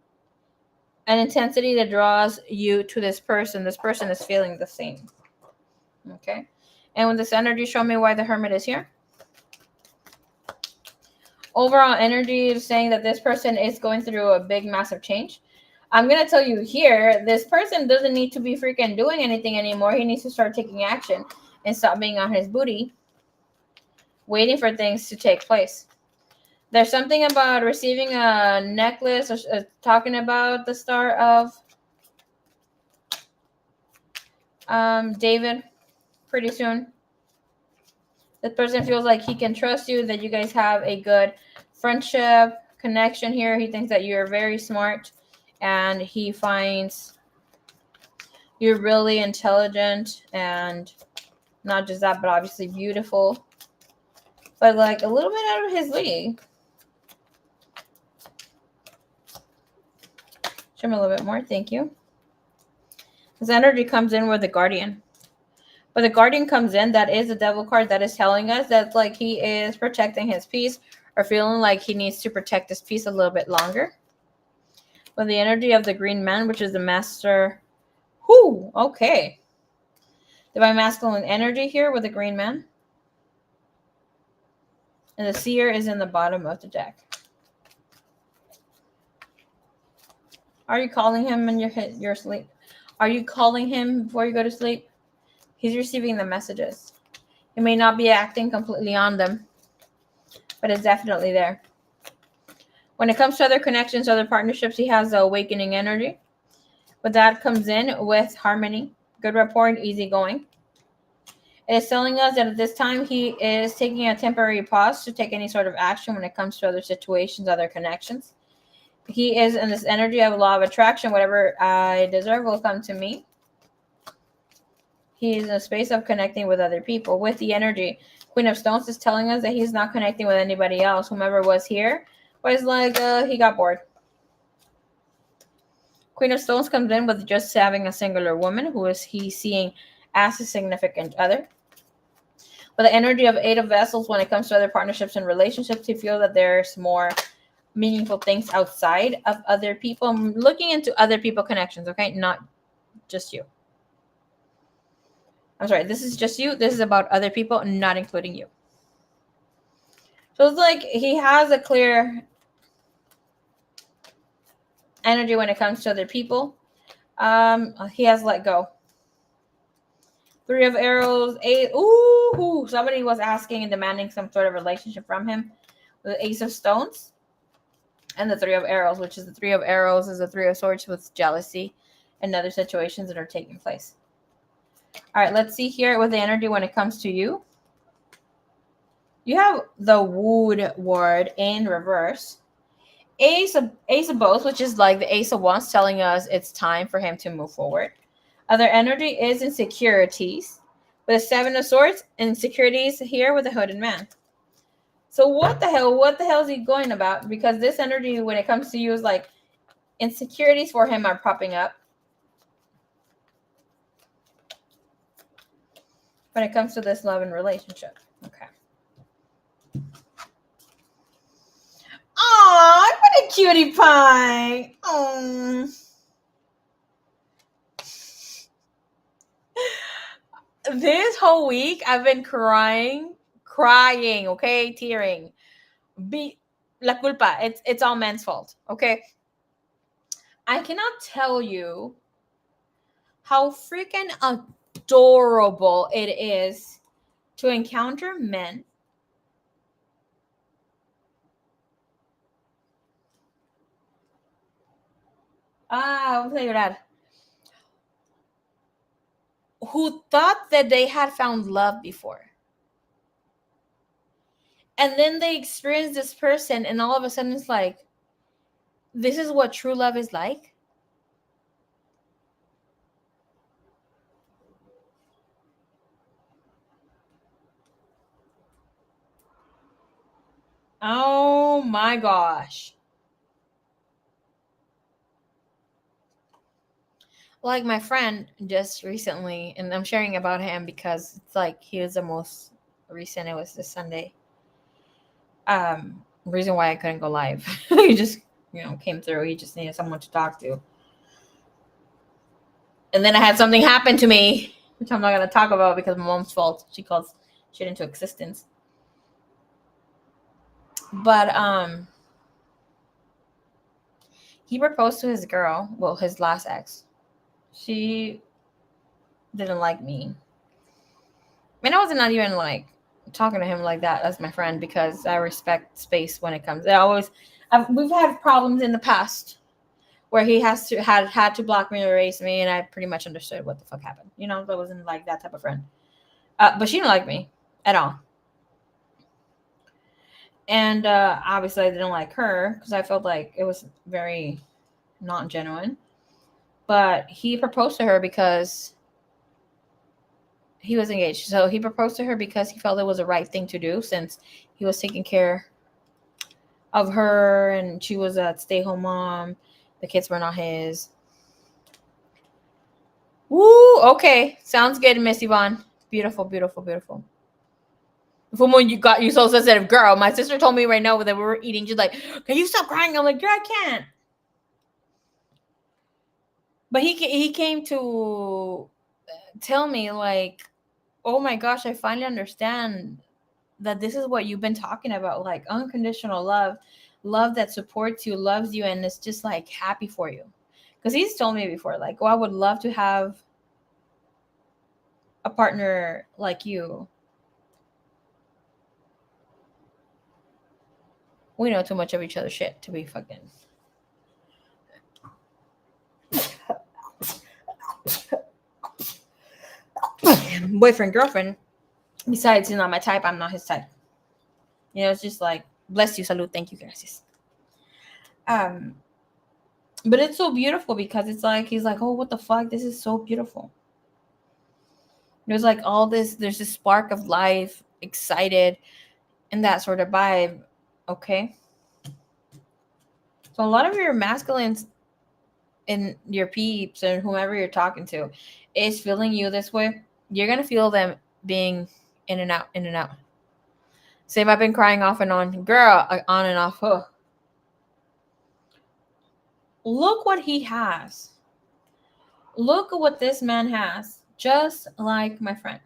and intensity that draws you to this person. This person is feeling the same. Okay. And with this energy, show me why the Hermit is here. Overall energy is saying that this person is going through a big, massive change. I'm going to tell you here, this person doesn't need to be freaking doing anything anymore. He needs to start taking action and stop being on his booty, waiting for things to take place. There's something about receiving a necklace, talking about the Star of David pretty soon. This person feels like he can trust you, that you guys have a good friendship connection here. He thinks that you're very smart, and he finds you're really intelligent, and not just that, but obviously beautiful, but like a little bit out of his league. Show me a little bit more. Thank you. This energy comes in with the Guardian. But the Guardian comes in, that is the Devil card, that is telling us that like he is protecting his peace or feeling like he needs to protect his peace a little bit longer. With the energy of the green man, which is the master. Whoo, okay. Divine masculine energy here with the green man. And the seer is in the bottom of the deck. Are you calling him in your sleep? Are you calling him before you go to sleep? He's receiving the messages. He may not be acting completely on them, but it's definitely there. When it comes to other connections, other partnerships, he has the awakening energy. But that comes in with harmony, good rapport, and easygoing. It is telling us that at this time he is taking a temporary pause to take any sort of action when it comes to other situations, other connections. He is in this energy of law of attraction. Whatever I deserve will come to me. He is in a space of connecting with other people. With the energy, Queen of Stones is telling us that he's not connecting with anybody else. Whomever was here was like, he got bored. Queen of Stones comes in with just having a singular woman who is he seeing as a significant other. With the energy of Eight of Vessels, when it comes to other partnerships and relationships, he feels that there's more meaningful things outside of other people. I'm looking into other people connections, okay? Not just you. I'm sorry, this is just you. This is about other people, not including you. So it's like he has a clear energy when it comes to other people. He has let go. Three of Arrows, eight. Ooh, somebody was asking and demanding some sort of relationship from him. The Ace of Stones and the Three of Arrows, which is the Three of Arrows is the Three of Swords with jealousy and other situations that are taking place. All right, let's see here with the energy when it comes to you. You have the Wood word in reverse. Ace of Bows, which is like the Ace of Wands, telling us it's time for him to move forward. Other energy is insecurities. With the Seven of Swords, insecurities here with the Hooded Man. So what the hell is he going about? Because this energy, when it comes to you, is like insecurities for him are popping up. When it comes to this love and relationship. Okay. Aw, what a cutie pie. Oh. This whole week, I've been crying, okay? Tearing. La culpa. It's all men's fault, okay? I cannot tell you how freaking adorable it is to encounter men vamos a llorar, who thought that they had found love before. And then they experience this person and all of a sudden it's like, this is what true love is like? Oh my gosh. Like my friend just recently, and I'm sharing about him because it's like he was the most recent. It was this Sunday. Reason why I couldn't go live. He just, came through. He just needed someone to talk to. And then I had something happen to me, which I'm not gonna talk about because my mom's fault. She calls shit into existence. But he proposed to his girl, well, his last ex. She didn't like me. And I wasn't not even like talking to him like that as my friend because I respect space when it comes. We've had problems in the past where he had to block me or erase me, and I pretty much understood what the fuck happened. I wasn't like that type of friend. But she didn't like me at all. And obviously I didn't like her because I felt like it was very not genuine. But he proposed to her because he was engaged. So he proposed to her because he felt it was the right thing to do since he was taking care of her and she was a stay-home mom. The kids were not his. Woo! Okay. Sounds good, Miss Yvonne. Beautiful, beautiful, beautiful. From when you got you so sensitive, girl. My sister told me right now that we were eating. She's like, "Can you stop crying?" I'm like, "Girl, I can't." But he came to tell me like, "Oh my gosh, I finally understand that this is what you've been talking about, like unconditional love, love that supports you, loves you, and is just like happy for you." Because he's told me before, like, "Oh, I would love to have a partner like you." We know too much of each other's shit to be fucking. Boyfriend, girlfriend. Besides, he's not my type. I'm not his type. You know, it's just like, bless you, salud, thank you, gracias. But it's so beautiful because it's like he's like, "Oh, what the fuck? This is so beautiful." There's like all this. There's this spark of life, excited, and that sort of vibe. Okay. So a lot of your masculines and your peeps and whomever you're talking to is feeling you this way. You're gonna feel them being in and out, in and out. Same. I've been crying off and on, girl, on and off. Oh. Look what he has. Look at what this man has. Just like my friend.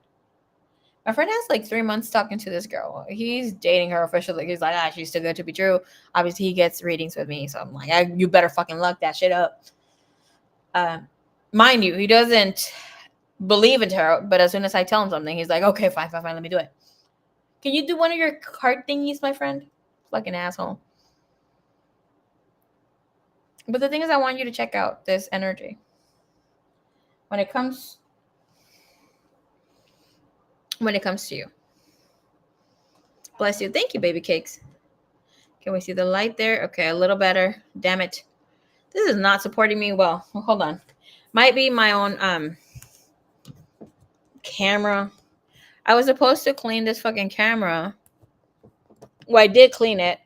My friend has like 3 months talking to this girl. He's dating her officially. He's like, she's too good to be true. Obviously, he gets readings with me. So I'm like, you better fucking look that shit up. Mind you, he doesn't believe in tarot. But as soon as I tell him something, he's like, okay, fine, let me do it. Can you do one of your card thingies, my friend? Fucking asshole. But the thing is, I want you to check out this energy. When it comes to you. Bless you. Thank you, baby cakes. Can we see the light there? Okay, a little better. Damn it. This is not supporting me well. Hold on. Might be my own camera. I was supposed to clean this fucking camera. Well, I did clean it.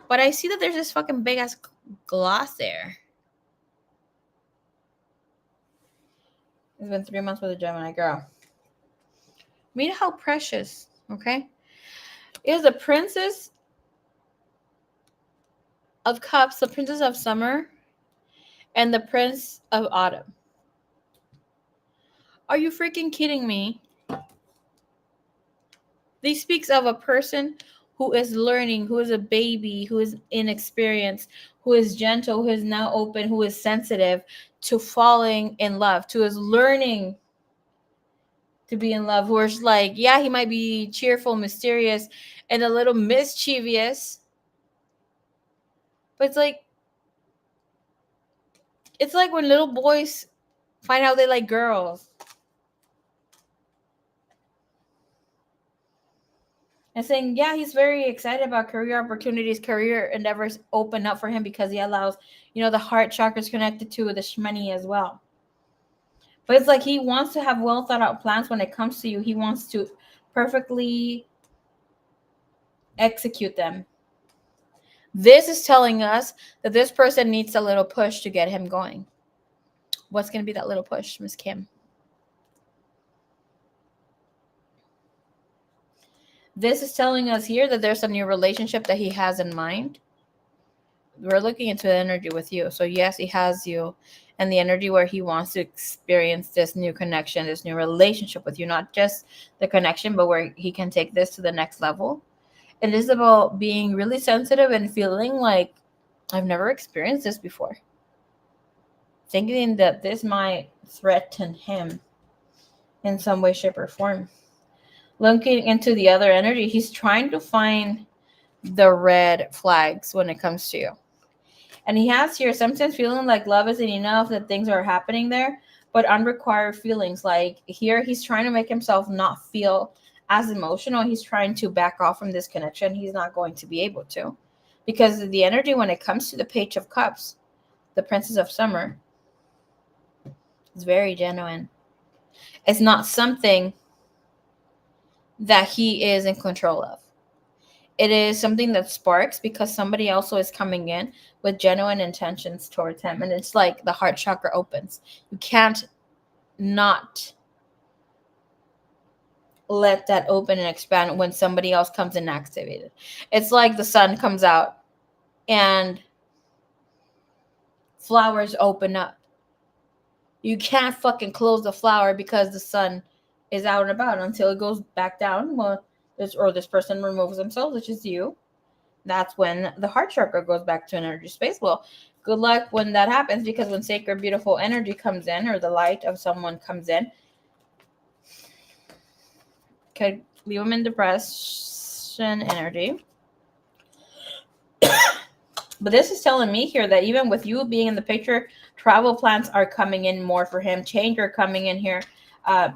But I see that there's this fucking big ass gloss there. It's been 3 months with a Gemini girl. Meet how precious, okay? Is the Princess of Cups, the Princess of Summer, and the Prince of Autumn. Are you freaking kidding me? This speaks of a person who is learning, who is a baby, who is inexperienced, who is gentle, who is now open, who is sensitive to falling in love, to is learning to be in love, who is like, yeah, he might be cheerful, mysterious, and a little mischievous, but it's like when little boys find out they like girls. And saying, yeah, he's very excited about career opportunities, career endeavors open up for him because he allows, the heart chakras connected to the shmani as well. But it's like he wants to have well thought out plans when it comes to you. He wants to perfectly execute them. This is telling us that this person needs a little push to get him going. What's going to be that little push, Miss Kim? This is telling us here that there's a new relationship that he has in mind. We're looking into the energy with you. So yes, he has you and the energy where he wants to experience this new connection, this new relationship with you, not just the connection, but where he can take this to the next level. It is about being really sensitive and feeling like I've never experienced this before. Thinking that this might threaten him in some way, shape, or form. Looking into the other energy, he's trying to find the red flags when it comes to you. And he has here sometimes feeling like love isn't enough, that things are happening there, but unrequired feelings. Like here, he's trying to make himself not feel as emotional. He's trying to back off from this connection. He's not going to be able to, because the energy when it comes to the Page of Cups, the Princess of Summer, is very genuine. It's not something that he is in control of. It is something that sparks because somebody also is coming in with genuine intentions towards him. And it's like the heart chakra opens. You can't not let that open and expand when somebody else comes and activates it. It's like the sun comes out and flowers open up. You can't fucking close the flower because the sun is out and about until it goes back down. Well, this person removes themselves, which is you. That's when the heart chakra goes back to an energy space. Well, good luck when that happens, because when sacred, beautiful energy comes in, or the light of someone comes in, could leave them in depression energy. But this is telling me here that even with you being in the picture, travel plans are coming in more for him. Change are coming in here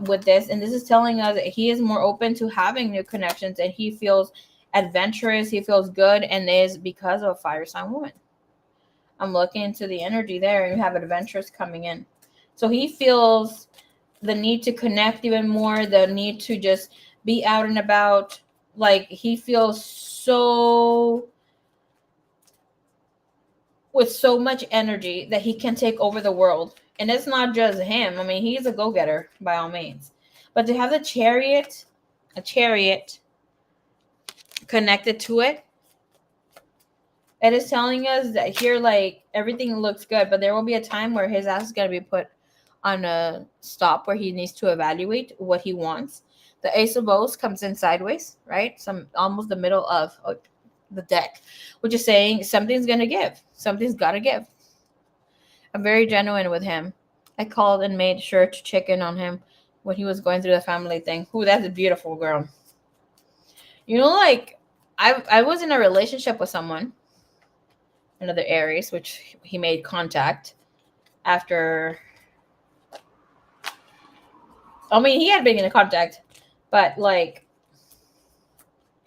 with this. And this is telling us that he is more open to having new connections, and he feels adventurous. He feels good, and is because of a fire sign woman. I'm looking into the energy there, and you have adventures coming in. So he feels the need to connect even more, the need to just be out and about. Like, he feels so with so much energy that he can take over the world. And it's not just him. I mean, he's a go-getter by all means. But to have a chariot connected to it, it is telling us that here, like, everything looks good, but there will be a time where his ass is going to be put on a stop, where he needs to evaluate what he wants. The Ace of Bows comes in sideways, right? Almost the middle of the deck, which is saying something's going to give. Something's got to give. I'm very genuine with him. I called and made sure to check in on him when he was going through the family thing. Ooh, that's a beautiful girl. You know, like, I was in a relationship with someone, another Aries, which he made contact after. I mean, he had been in contact, but like,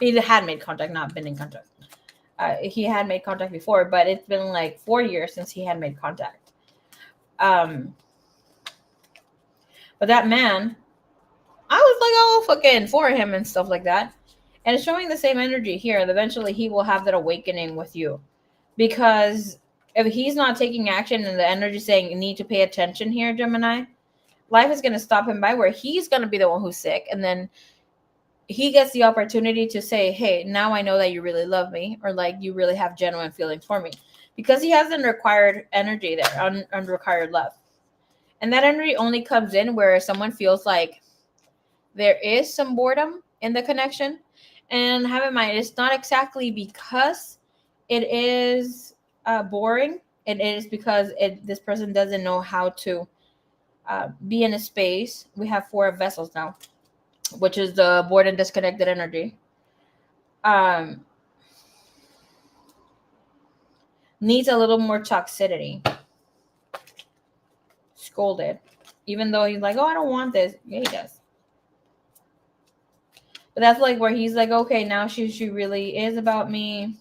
he had made contact, not been in contact. He had made contact before, but it's been like 4 years since he had made contact. But that man, I was like, oh, fucking for him and stuff like that. And it's showing the same energy here. And eventually he will have that awakening with you. Because if he's not taking action, and the energy saying you need to pay attention here, Gemini, life is going to stop him by where he's going to be the one who's sick. And then he gets the opportunity to say, hey, now I know that you really love me, or like you really have genuine feelings for me. Because he has unrequired energy there, unrequired love. And that energy only comes in where someone feels like there is some boredom in the connection. And have in mind, it's not exactly because it is boring. It is because this person doesn't know how to be in a space. We have 4 vessels now, which is the bored and disconnected energy. Needs a little more toxicity. Scolded. Even though he's like, oh, I don't want this. Yeah, he does. But that's like where he's like, okay, now she really is about me.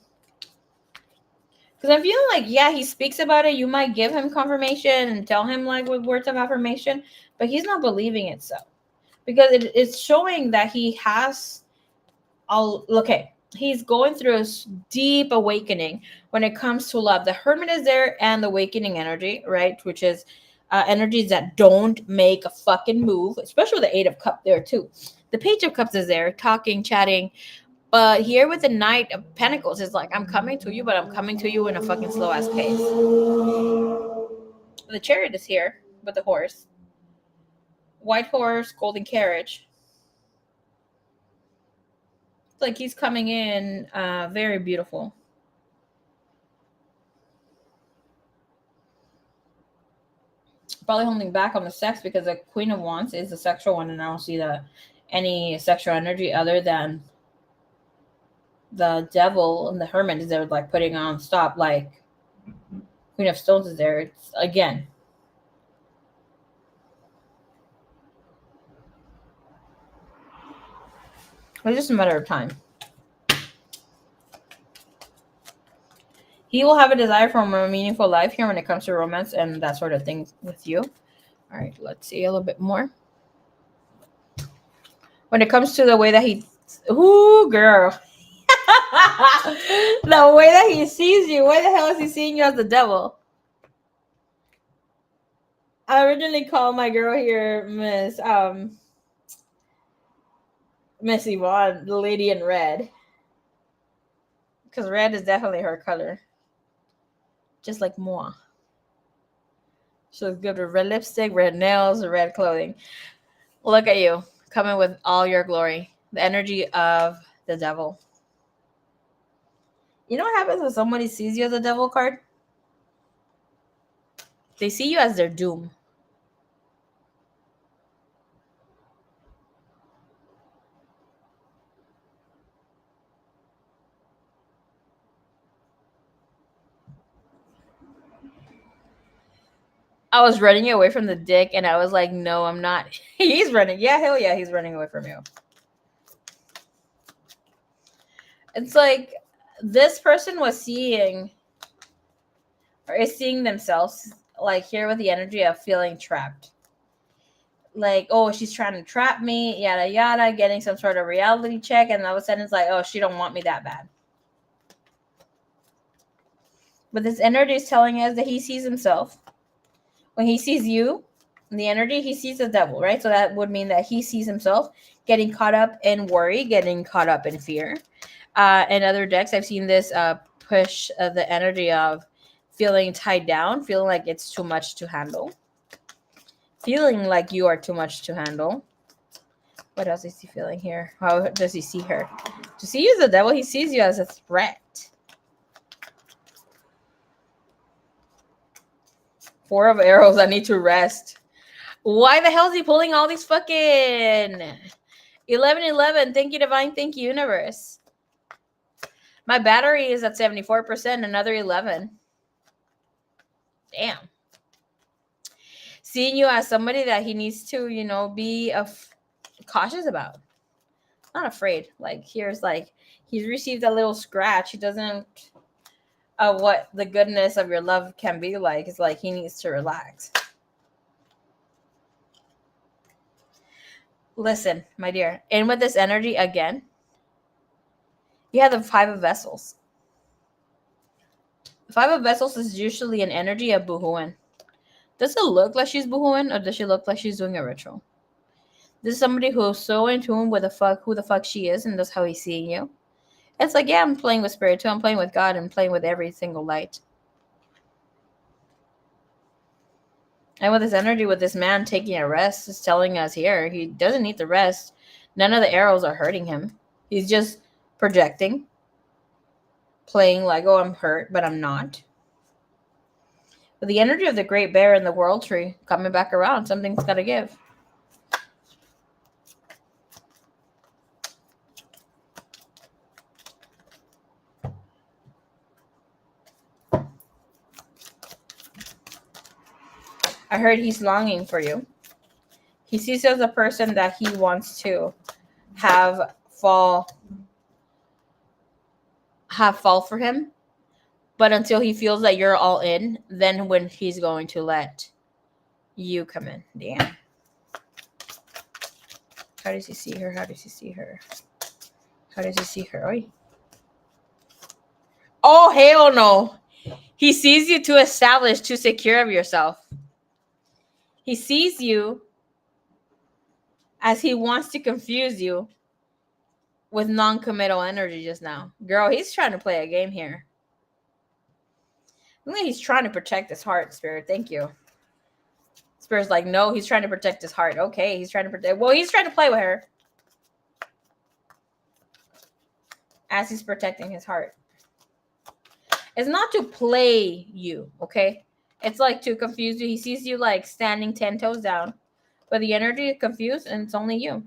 Because I feel like, yeah, he speaks about it. You might give him confirmation and tell him like with words of affirmation, but he's not believing it so. Because it's showing that he has he's going through a deep awakening when it comes to love. The Hermit is there, and the awakening energy, right? Which is energies that don't make a fucking move, especially with the 8 of Cups there too. The Page of Cups is there, talking, chatting. But here with the Knight of Pentacles, it's like, I'm coming to you, but I'm coming to you in a fucking slow ass pace. The Chariot is here with the horse. White horse, golden carriage. It's like he's coming in very beautiful. Probably holding back on the sex because the Queen of Wands is the sexual one, and I don't see any sexual energy other than the Devil and the Hermit is there, like putting on stop. Like Queen of Stones is there. It's again. It's just a matter of time. He will have a desire for a more meaningful life here when it comes to romance and that sort of thing with you. All right, let's see a little bit more. When it comes to the way that ooh, girl. The way that he sees you. Why the hell is he seeing you as the devil? I originally called my girl here Miss Miss Yvonne, the lady in red. Because red is definitely her color. Just like moi. She looks good with red lipstick, red nails, red clothing. Look at you, coming with all your glory. The energy of the devil. You know what happens when somebody sees you as a devil card? They see you as their doom. I was running away from the dick, and I was like, no, I'm not. He's running. Yeah, hell yeah, he's running away from you. It's like this person was seeing or is seeing themselves like here with the energy of feeling trapped. Like, oh, she's trying to trap me, yada yada, getting some sort of reality check, and all of a sudden it's like, oh, she don't want me that bad. But this energy is telling us that he sees himself. When he sees you, the energy, he sees the devil, right? So that would mean that he sees himself getting caught up in worry, getting caught up in fear. In other decks, I've seen this push the energy of feeling tied down, feeling like it's too much to handle, feeling like you are too much to handle. What else is he feeling here? How does he see her? To see you as the devil, he sees you as a threat. 4 of arrows, I need to rest. Why the hell is he pulling all these fucking 11? Thank you, divine. Thank you, universe. My battery is at 74%, another 11. Damn. Seeing you as somebody that he needs to, be cautious about. Not afraid. Like, here's like, he's received a little scratch. He doesn't, what the goodness of your love can be like. It's like he needs to relax. Listen, my dear, in with this energy again. You have the 5 of vessels. The 5 of vessels is usually an energy of boohooing. Does it look like she's boohooing, or does she look like she's doing a ritual? This is somebody who's so in tune with who the fuck she is, and that's how he's seeing you. It's like, yeah, I'm playing with spirit too. I'm playing with God and playing with every single light. And with this energy, with this man taking a rest, is telling us here he doesn't need the rest. None of the arrows are hurting him. He's just projecting, playing like, oh, I'm hurt, but I'm not. With the energy of the great bear and the world tree coming back around, something's got to give. I heard he's longing for you. He sees you as a person that he wants to have fall for him. But until he feels that you're all in, then when he's going to let you come in. Damn. How does he see her? How does he see her? How does he see her? Oy. Oh, hell no. He sees you to establish, to secure of yourself. He sees you as he wants to confuse you with non-committal energy just now. Girl, he's trying to play a game here. I think he's trying to protect his heart, Spirit. Thank you. Spirit's like, no, he's trying to protect his heart. Okay, he's trying to protect. Well, he's trying to play with her as he's protecting his heart. It's not to play you, okay? It's like to confuse you. He sees you like standing 10 toes down, but the energy is confused, and it's only you.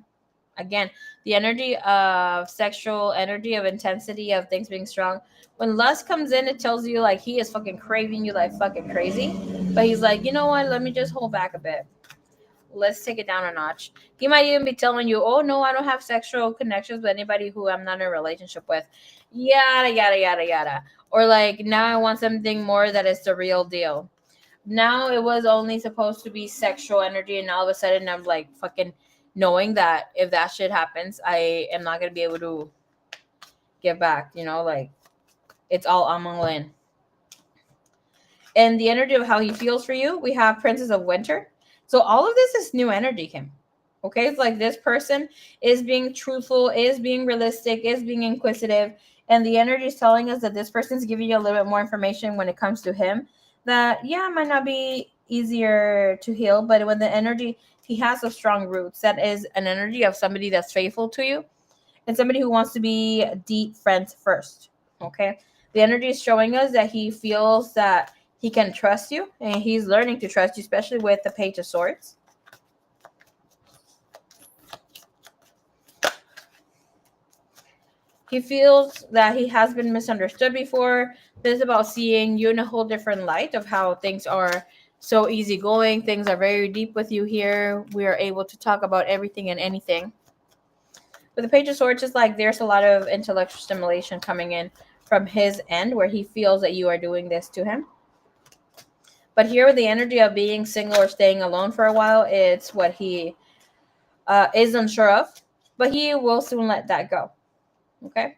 Again, the energy of sexual energy, of intensity, of things being strong. When lust comes in, it tells you like he is fucking craving you like fucking crazy. But he's like, you know what? Let me just hold back a bit. Let's take it down a notch. He might even be telling you, oh, no, I don't have sexual connections with anybody who I'm not in a relationship with. Yada, yada, yada, yada. Or like, now I want something more that is the real deal. Now it was only supposed to be sexual energy, and all of a sudden I'm like fucking knowing that if that shit happens, I am not going to be able to give back, like it's all Amanglen. And the energy of how he feels for you, we have Princess of Winter. So all of this is new energy, Kim. Okay, it's like this person is being truthful, is being realistic, is being inquisitive, and the energy is telling us that this person's giving you a little bit more information when it comes to him. That, yeah, it might not be easier to heal, but when the energy, he has a strong roots. That is an energy of somebody that's faithful to you and somebody who wants to be deep friends first. Okay, the energy is showing us that he feels that he can trust you, and he's learning to trust you, especially with the Page of Swords. He feels that he has been misunderstood before. This is about seeing you in a whole different light of how things are so easygoing. Things are very deep with you here. We are able to talk about everything and anything. With the Page of Swords, it's like there's a lot of intellectual stimulation coming in from his end where he feels that you are doing this to him. But here with the energy of being single or staying alone for a while, it's what he is unsure of. But he will soon let that go. Okay?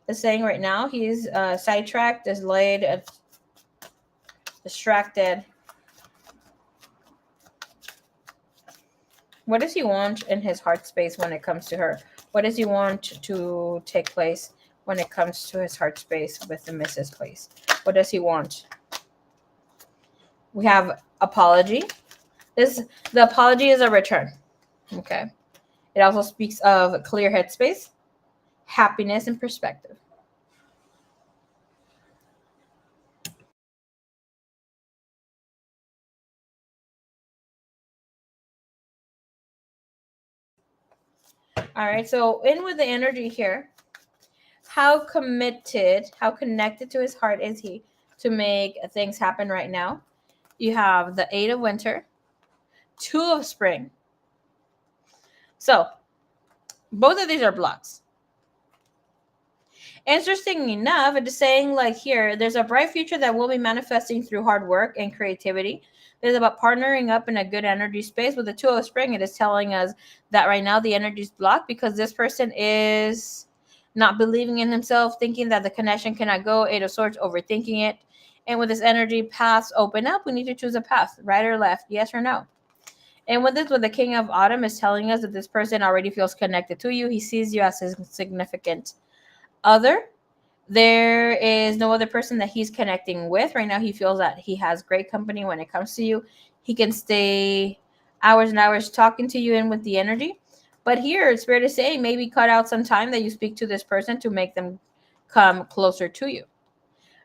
Is saying right now he's sidetracked, delayed, distracted. What does he want in his heart space when it comes to her? What does he want to take place when it comes to his heart space with the Mrs. Place? What does he want? We have apology. The apology is a return. Okay. It also speaks of clear headspace, happiness, and perspective. All right, so in with the energy here, how committed, how connected to his heart is he to make things happen right now? You have the Eight of Winter, Two of Spring. So both of these are blocks. Interesting enough, it is saying like here, there's a bright future that will be manifesting through hard work and creativity. It's about partnering up in a good energy space. With the Two of Spring, it is telling us that right now the energy is blocked because this person is not believing in himself, thinking that the connection cannot go. Eight of Swords, overthinking it. And with this energy, paths open up. We need to choose a path, right or left, yes or no. And with this, with the King of Autumn is telling us that this person already feels connected to you. He sees you as his significant other. There is no other person that he's connecting with right now. He feels that he has great company when it comes to you. He can stay hours and hours talking to you and with the energy. But here it's fair to say maybe cut out some time that you speak to this person to make them come closer to you.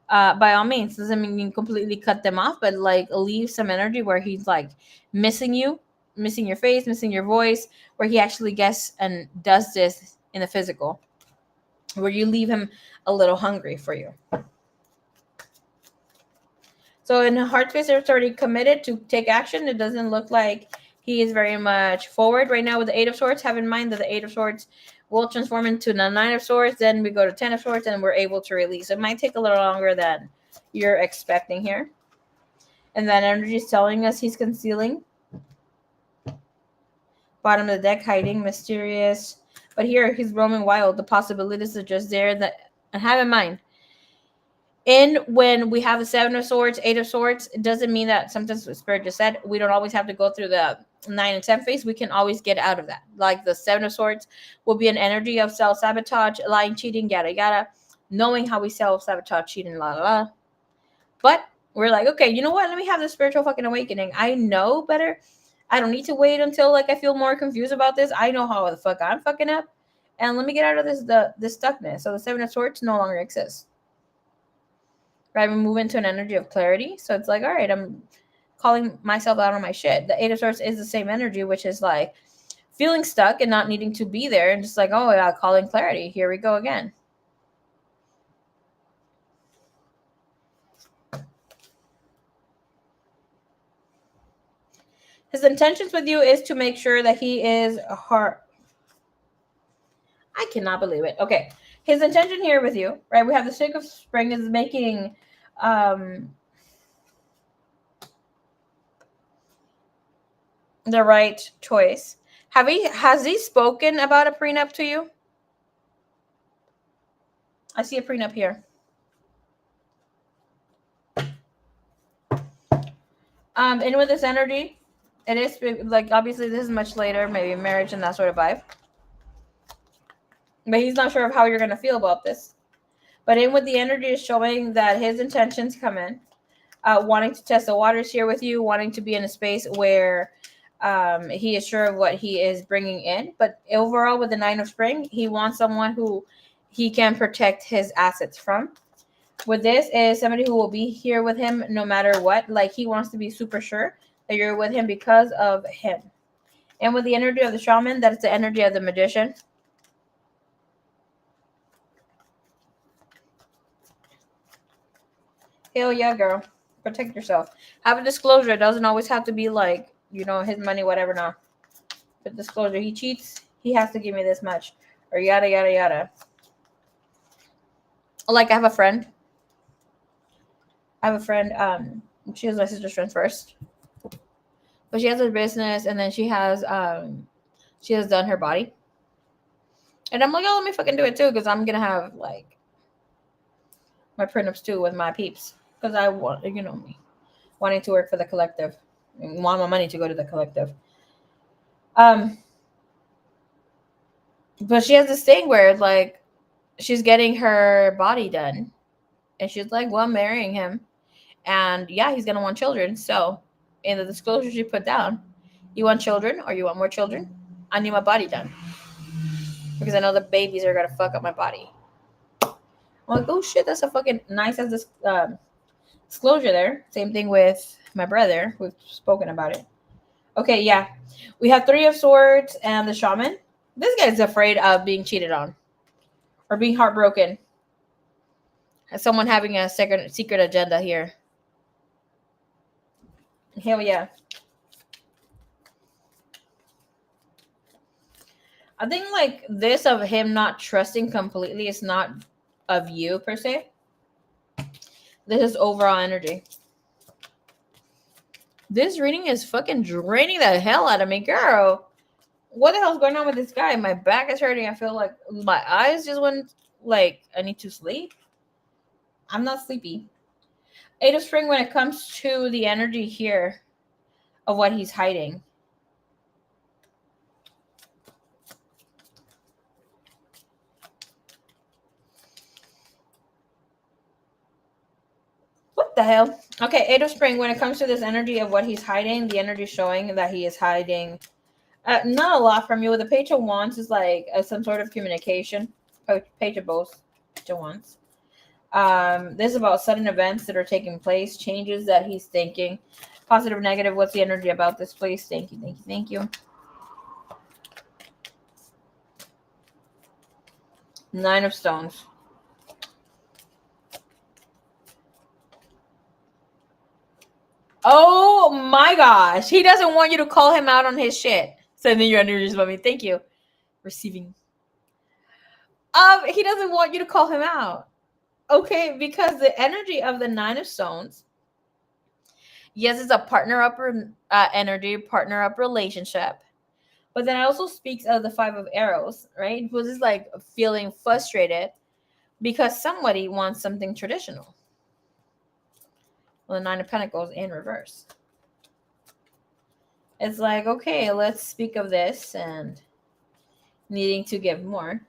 By all means, doesn't mean you completely cut them off, but like leave some energy where he's like missing you, missing your face, missing your voice, where he actually gets and does this in the physical, where you leave him a little hungry for you. So in heart space, it's already committed to take action. It doesn't look like he is very much forward right now with the Eight of Swords. Have in mind that the Eight of Swords will transform into the Nine of Swords. Then we go to Ten of Swords and we're able to release. It might take a little longer than you're expecting here. And that energy is telling us he's concealing. Bottom of the deck, hiding, mysterious. But here he's roaming wild. The possibilities are just there. That, and have in mind, and when we have the Seven of Swords, Eight of Swords, it doesn't mean that sometimes the Spirit just said we don't always have to go through the 9 and 10 phase. We can always get out of that. Like the Seven of Swords will be an energy of self-sabotage, lying, cheating, yada yada, knowing how we self-sabotage, cheating, la la la. But we're like, okay, you know what? Let me have this spiritual fucking awakening. I know better. I don't need to wait until like I feel more confused about this. I know how the fuck I'm fucking up. And let me get out of this stuckness. So the Seven of Swords no longer exists. Right, we move into an energy of clarity. So it's like, all right, I'm calling myself out on my shit. The Eight of Swords is the same energy, which is like feeling stuck and not needing to be there and just like, oh yeah, calling clarity. Here we go again. His intentions with you is to make sure that he is a heart. I cannot believe it. Okay. His intention here with you, right? We have the Six of Spring is making the right choice. Has he spoken about a prenup to you? I see a prenup here. And with this energy, It is like, obviously this is much later, maybe marriage and that sort of vibe. But he's not sure of how you're going to feel about this. But in with the energy is showing that his intentions come in, wanting to test the waters here with you, wanting to be in a space where he is sure of what he is bringing in. But overall, with the Nine of Spring, he wants someone who he can protect his assets from. With this is somebody who will be here with him no matter what. Like, he wants to be super sure that you're with him because of him. And with the energy of the shaman, that is the energy of the magician. Hell yeah, girl. Protect yourself. Have a disclosure. It doesn't always have to be like, his money, whatever. No. But disclosure. He cheats. He has to give me this much. Or yada, yada, yada. Like, I have a friend. She was my sister's friend first. But she has a business, and then she has done her body. And I'm like, oh, let me fucking do it too, because I'm going to have, like, my prenups too with my peeps. Because I want, me, wanting to work for the collective. And want my money to go to the collective. But she has this thing where, like, she's getting her body done. And she's like, well, I'm marrying him. And, yeah, he's going to want children. So, in the disclosure she put down, you want children or you want more children? I need my body done. Because I know the babies are going to fuck up my body. I'm like, oh, shit, that's a fucking nice as this disclosure there. Same thing with my brother. We've spoken about it. Okay, yeah. We have Three of Swords and the shaman. This guy's afraid of being cheated on or being heartbroken. Someone having a secret agenda here. Hell yeah. I think, like, this of him not trusting completely is not of you per se. This is overall energy. This reading is fucking draining the hell out of me, girl. What the hell's going on with this guy? My back is hurting. I feel like my eyes just went, like, I need to sleep. I'm not sleepy. Eight of Spring, when it comes to the energy here of what he's hiding. What the hell? Okay, Eight of Spring, when it comes to this energy of what he's hiding, the energy showing that he is hiding not a lot from you. With the Page of Wands is like some sort of communication. Page of both. Page of Wands. This is about sudden events that are taking place, changes that he's thinking. Positive, negative, what's the energy about this place? Thank you, thank you, thank you. Nine of Stones. Oh my gosh. He doesn't want you to call him out on his shit. Sending your energies about me. Thank you. Receiving. He doesn't want you to call him out. Okay, because the energy of the Nine of Stones, yes, it's a partner up energy, partner up relationship. But then it also speaks of the Five of Arrows, right? Which is like feeling frustrated because somebody wants something traditional. Well, the Nine of Pentacles in reverse. It's like, okay, let's speak of this and needing to give more.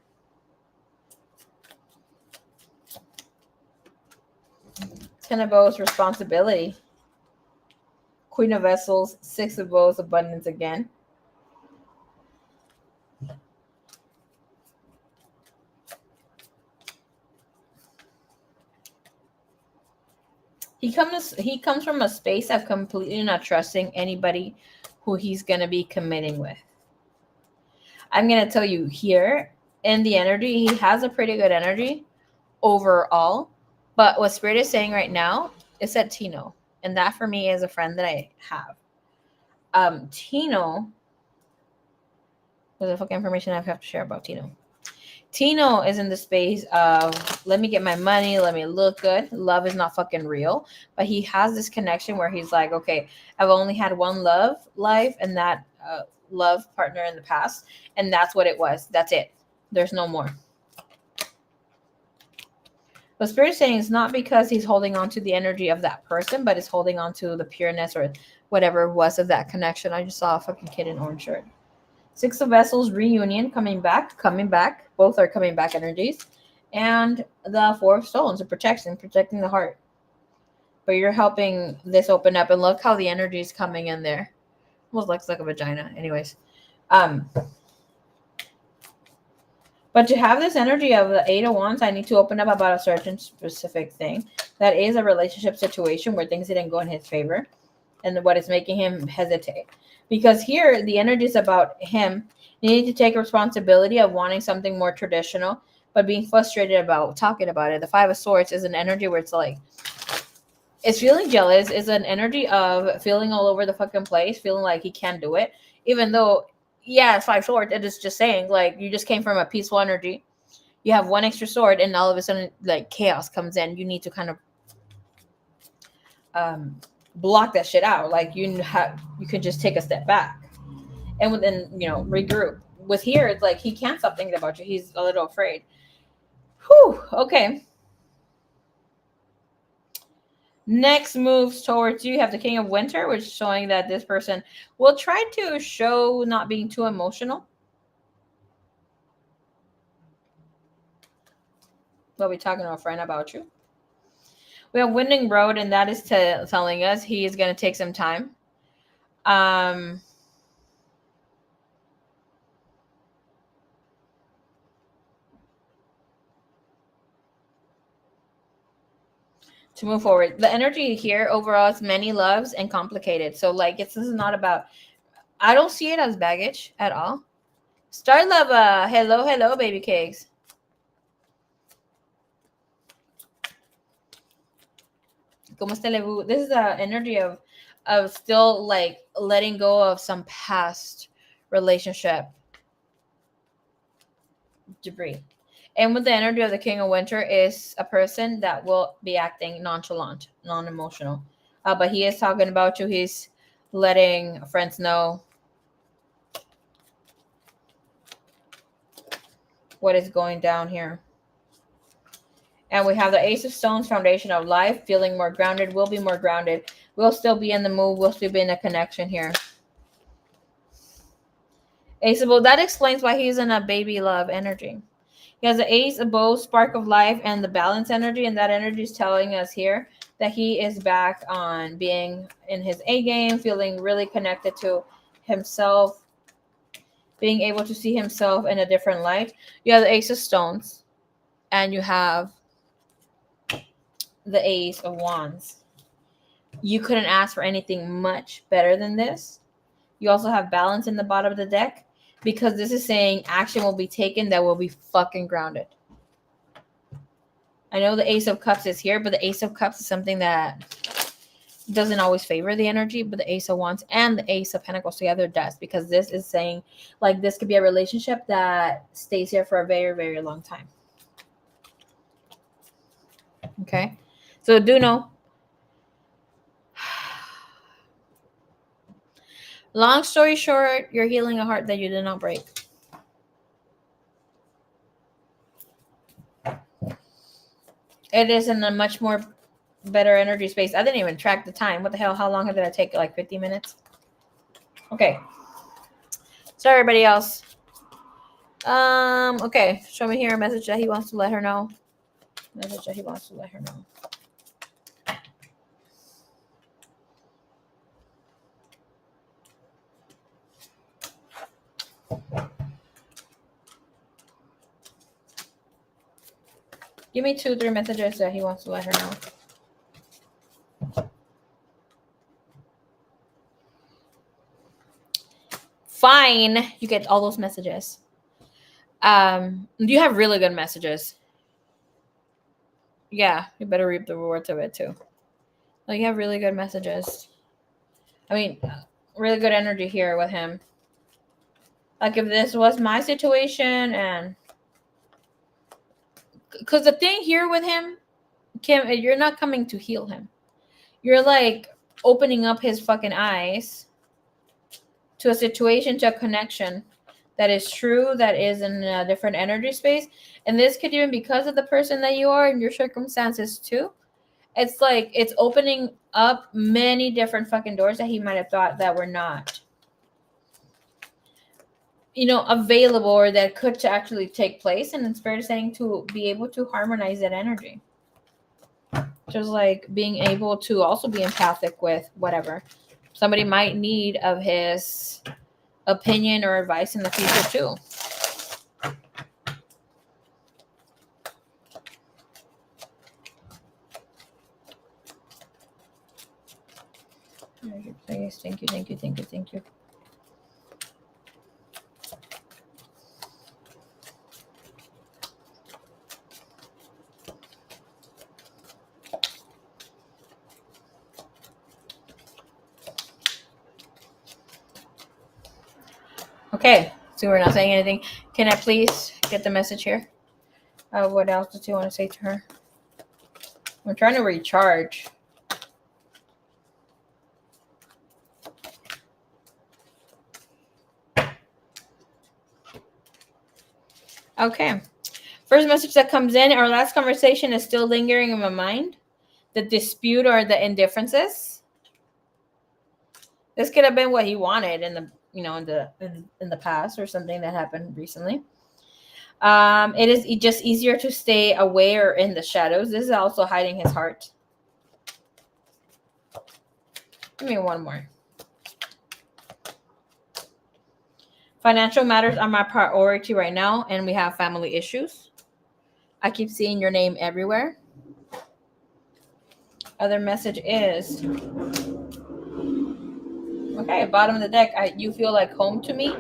Ten of Bows, responsibility. Queen of Vessels, Six of Bows, abundance again. He comes from a space of completely not trusting anybody who he's going to be committing with. I'm going to tell you here, in the energy, he has a pretty good energy overall. But what Spirit is saying right now is that Tino. And that for me is a friend that I have. Tino. There's a fucking information I have to share about Tino. Tino is in the space of, let me get my money, let me look good. Love is not fucking real. But he has this connection where he's like, okay, I've only had one love life and that love partner in the past. And that's what it was. That's it. There's no more. But Spirit is saying it's not because he's holding on to the energy of that person, but it's holding on to the pureness or whatever it was of that connection. I just saw a fucking kid in orange shirt. Six of Vessels, reunion, coming back. Both are coming back energies. And the Four of Stones, protecting the heart. But you're helping this open up. And look how the energy is coming in there. Almost looks like a vagina. Anyways. But to have this energy of the Eight of Wands, I need to open up about a certain specific thing. That is a relationship situation where things didn't go in his favor. And what is making him hesitate. Because here, the energy is about him needing to take responsibility of wanting something more traditional, but being frustrated about talking about it. The Five of Swords is an energy where it's like, it's feeling jealous. It's an energy of feeling all over the fucking place, feeling like he can't do it. Even though, yeah, it's Five Swords. It is just saying, like, you just came from a peaceful energy. You have one extra sword, and all of a sudden, like, chaos comes in. You need to kind of block that shit out. Like, you could just take a step back and then, regroup. With here, it's like he can't stop thinking about you. He's a little afraid. Whew. Okay. Next moves towards you have the King of Winter, which is showing that this person will try to show not being too emotional. We'll be talking to a friend about you. We have Winding Road, and that is telling us he is going to take some time. To move forward. The energy here overall is many loves and complicated. So, like, this is not about, I don't see it as baggage at all. Star Love, hello, baby cakes. ¿Cómo está Levu? This is the energy of still, like, letting go of some past relationship debris. And with the energy of the King of Winter is a person that will be acting nonchalant, non-emotional. But he is talking about you. He's letting friends know what is going down here. And we have the Ace of Stones, foundation of life, feeling more grounded, will be more grounded. We'll still be in the move. We'll still be in a connection here. Ace of Bows, that explains why he's in a baby love energy. He has the Ace of Bows, spark of life, and the balance energy. And that energy is telling us here that he is back on being in his A game, feeling really connected to himself, being able to see himself in a different light. You have the Ace of Stones, and you have the Ace of Wands. You couldn't ask for anything much better than this. You also have balance in the bottom of the deck, because this is saying action will be taken that will be fucking grounded. I know the Ace of Cups is here, but the Ace of Cups is something that doesn't always favor the energy, but the Ace of Wands and the Ace of Pentacles together does, because this is saying, like, this could be a relationship that stays here for a very, very long time. Okay? So do know. Long story short, you're healing a heart that you did not break. It is in a much more better energy space. I didn't even track the time. What the hell? How long did I take? Like 50 minutes? Okay. So everybody else. Okay. Show me here a message that he wants to let her know. Message that he wants to let her know. Give me 2-3 messages that he wants to let her know. Fine. You get all those messages. You have really good messages. Yeah, you better reap the rewards of it too. Like, you have really good messages. I mean, really good energy here with him. Like, if this was my situation, and because the thing here with him, Kim, you're not coming to heal him. You're like opening up his fucking eyes to a situation, to a connection that is true, that is in a different energy space. And this could even because of the person that you are and your circumstances too. It's like it's opening up many different fucking doors that he might have thought that were not, available, or that could to actually take place. And it's fair saying to be able to harmonize that energy. Just like being able to also be empathic with whatever somebody might need of his opinion or advice in the future too. Please, thank you, thank you, thank you, thank you. Okay, so we're not saying anything. Can I please get the message here? What else did you want to say to her? I'm trying to recharge. Okay. First message that comes in, our last conversation is still lingering in my mind. The dispute or the indifferences. This could have been what he wanted in the in the past, or something that happened recently. It is just easier to stay aware in the shadows. This is also hiding his heart. Give me one more. Financial matters are my priority right now, and we have family issues. I keep seeing your name everywhere. Other message is, okay, bottom of the deck. You feel like home to me.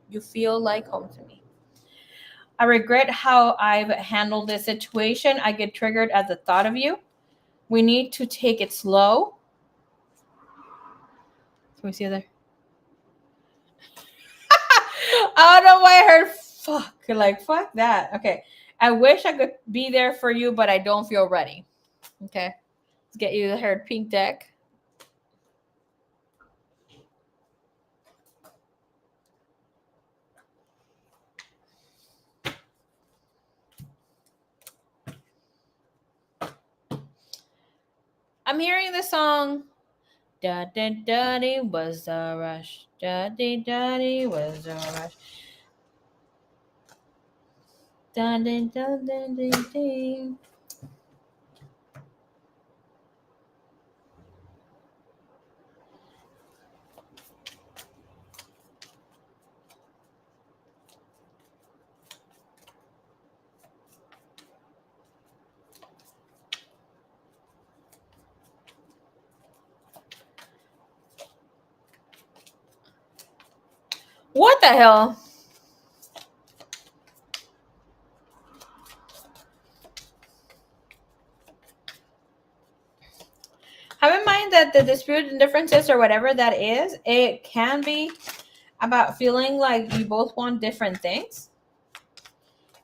You feel like home to me. I regret how I've handled this situation. I get triggered at the thought of you. We need to take it slow. Can we see it there? I don't know why I heard fuck. Like, fuck that. Okay. I wish I could be there for you, but I don't feel ready. Okay. Let's get you the heard pink deck. I'm hearing the song. Da-da-da-dee was a rush. Da-dee-da-dee was a rush. Da-dee-da-dee-dee. What the hell? Have in mind that the dispute and differences or whatever that is, it can be about feeling like you both want different things.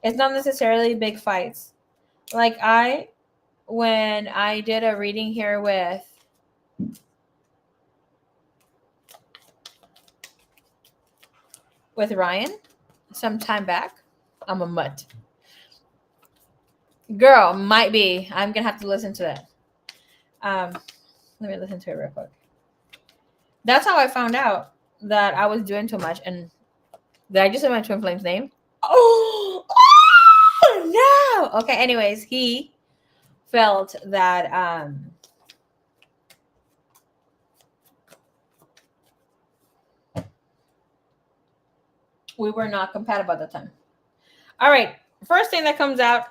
It's not necessarily big fights. Like when I did a reading here with Ryan some time back, I'm a mutt. Girl, might be. I'm gonna have to listen to that. Let me listen to it real quick. That's how I found out that I was doing too much. And did I just say my twin flame's name? Oh no. Okay, anyways, he felt that we were not compatible at the time. All right, first thing that comes out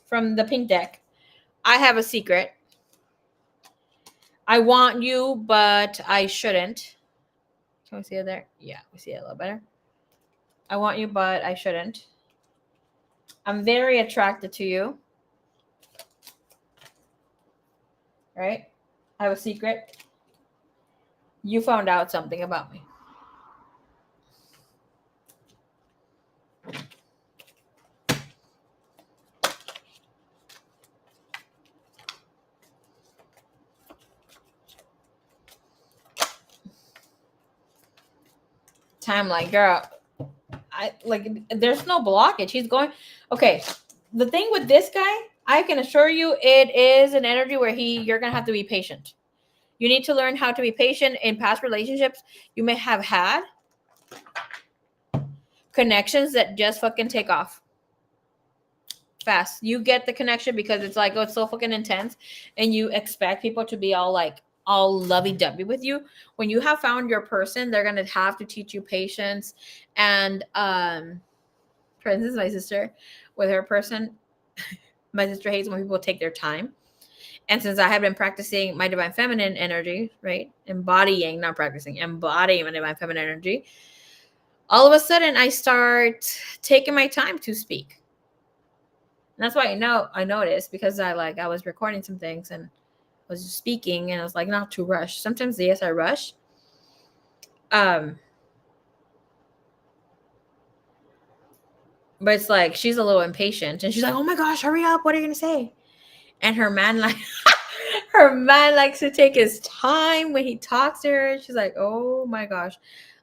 from the pink deck. I have a secret. I want you, but I shouldn't. Can we see it there? Yeah, we see it a little better. I want you, but I shouldn't. I'm very attracted to you. Right? I have a secret. You found out something about me. Time like, girl, there's no blockage. He's going. Okay, the thing with this guy, I can assure you, it is an energy where you're gonna have to be patient. You need to learn how to be patient. In past relationships you may have had connections that just fucking take off fast. You get the connection because it's like, oh, it's so fucking intense, and you expect people to be all lovey-dovey with you. When you have found your person, they're gonna have to teach you patience. And for instance, my sister, with her person, my sister hates when people take their time. And since I have been practicing my divine feminine energy, right, embodying my divine feminine energy, all of a sudden I start taking my time to speak. And that's why I noticed, because I was recording some things and was just speaking, and I was like, not to rush. Sometimes, yes, I rush. But it's like she's a little impatient, and she's like, oh my gosh, hurry up, what are you gonna say? And her man likes to take his time when he talks to her. She's like, oh my gosh,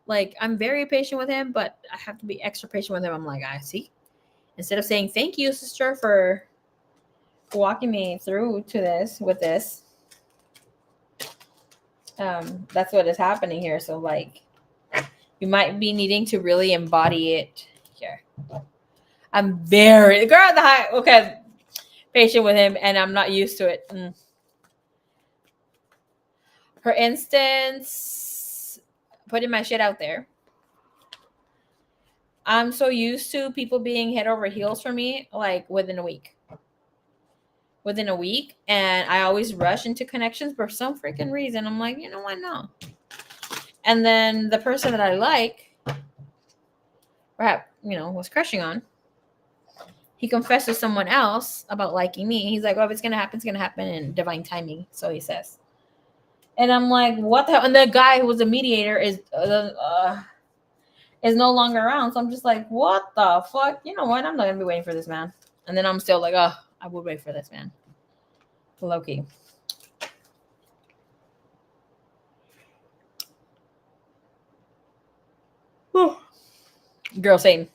like, I'm very patient with him, but I have to be extra patient with him. I'm like, I see. Instead of saying thank you, sister, for walking me through to this with this, that's what is happening here. So like, you might be needing to really embody it here. I'm very patient with him, and I'm not used to it. For instance, putting my shit out there. I'm so used to people being head over heels for me, like within a week. And I always rush into connections for some freaking reason. I'm like, you know what? No. And then the person that I like, perhaps, was crushing on, he confessed to someone else about liking me. He's like, oh, if it's going to happen, it's going to happen in divine timing. So he says. And I'm like, what the hell? And the guy who was a mediator is no longer around. So I'm just like, what the fuck? You know what? I'm not going to be waiting for this man. And then I'm still like, oh, I would wait for this man. Low-key. Girl, same.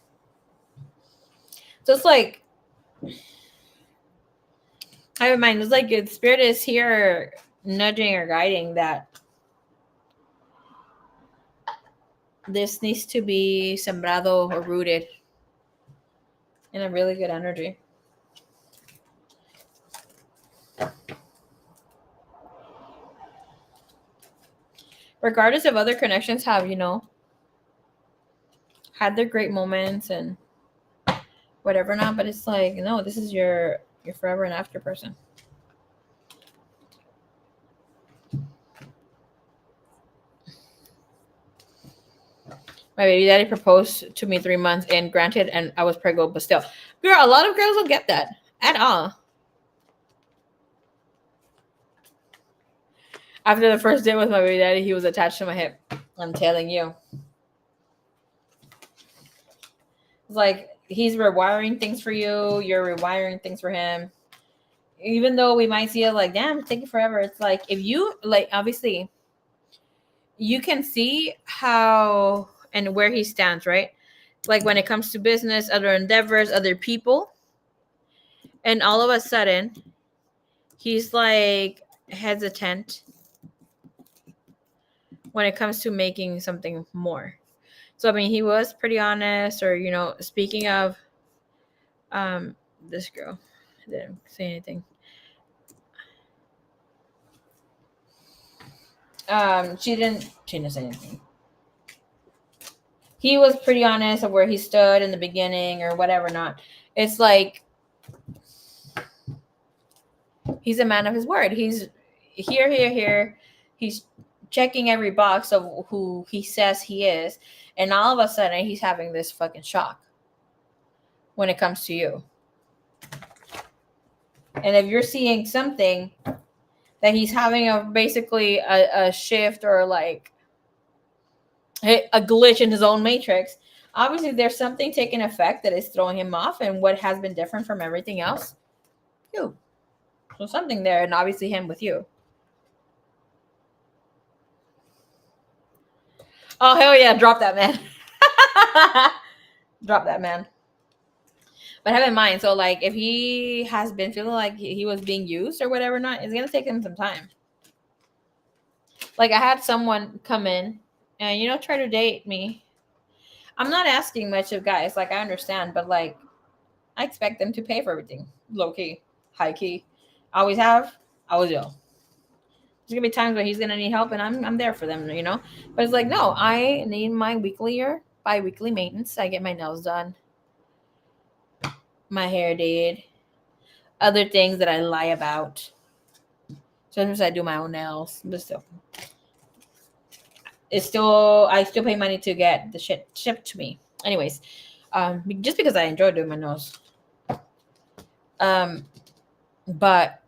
So it's like, I have in mind, it's like the spirit is here nudging or guiding that this needs to be sembrado or rooted in a really good energy. Regardless of other connections have, had their great moments and whatever not, but it's like, no, this is your forever and after person. My baby daddy proposed to me 3 months in, granted, and I was pregnant, but still. Girl, a lot of girls don't get that at all. After the first date with my baby daddy, he was attached to my hip. I'm telling you. It's like, he's rewiring things for you. You're rewiring things for him. Even though we might see it like, damn, it's taking forever. It's like, if you, like, obviously, you can see how and where he stands, right? Like, when it comes to business, other endeavors, other people. And all of a sudden, he's like hesitant when it comes to making something more. So, I mean, he was pretty honest, or, speaking of this girl, didn't say anything. She didn't say anything. He was pretty honest of where he stood in the beginning or whatever not. It's like, he's a man of his word. He's here. He's checking every box of who he says he is. And all of a sudden, he's having this fucking shock when it comes to you. And if you're seeing something that he's having basically a shift or like a glitch in his own matrix, obviously there's something taking effect that is throwing him off, and what has been different from everything else? You. So something there, and obviously him with you. Oh, hell yeah, drop that, man. Drop that man. But have in mind, so like if he has been feeling like he was being used or whatever, not, it's gonna take him some time. Like I had someone come in and try to date me. I'm not asking much of guys, like I understand, but like I expect them to pay for everything. Low key, high key. Always have, always will. There's gonna be times where he's gonna need help and I'm there for them, But it's like, no, I need my weekly or bi-weekly maintenance. I get my nails done, my hair did, other things that I lie about. Sometimes I do my own nails, but still. I still pay money to get the shit shipped to me. Anyways, just because I enjoy doing my nails. But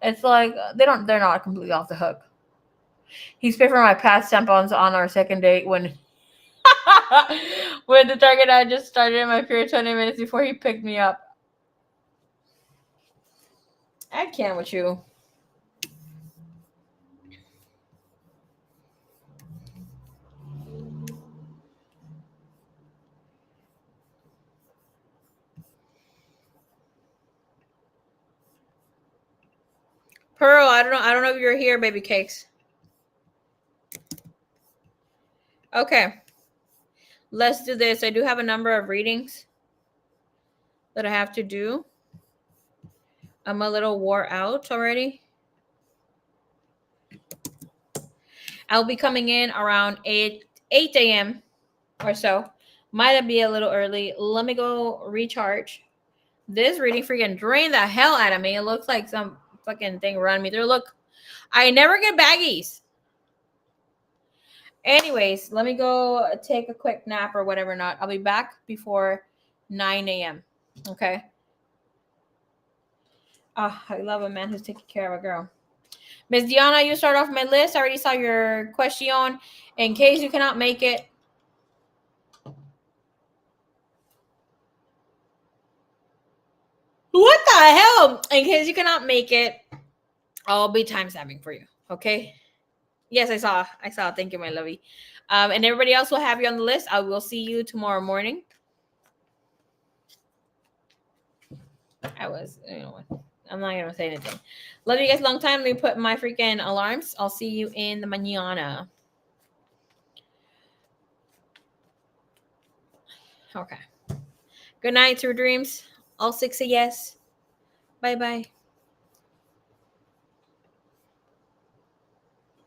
it's like they're not completely off the hook. He's paid for my past tampons on our second date when when the target I just started my period 20 minutes before he picked me up. I can't with you. Pearl, I don't know if you're here, baby cakes. Okay. Let's do this. I do have a number of readings that I have to do. I'm a little wore out already. I'll be coming in around 8 a.m. or so. Might be a little early. Let me go recharge. This reading freaking drained the hell out of me. It looks like some fucking thing running me through. Look, I never get baggies. Anyways, let me go take a quick nap or whatever not. I'll be back before 9 a.m. Okay. I love a man who's taking care of a girl. Miss Diana, you start off my list. I already saw your question. In case you cannot make it. What the hell? In case you cannot make it, I'll be time stamping for you. Okay. Yes, I saw. Thank you, my lovey. And everybody else will have you on the list. I will see you tomorrow morning. I'm not gonna say anything. Love you guys a long time. Let me put my freaking alarms. I'll see you in the mañana. Okay. Good night, sweet dreams. All six a yes. Bye bye.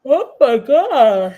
Oh my god.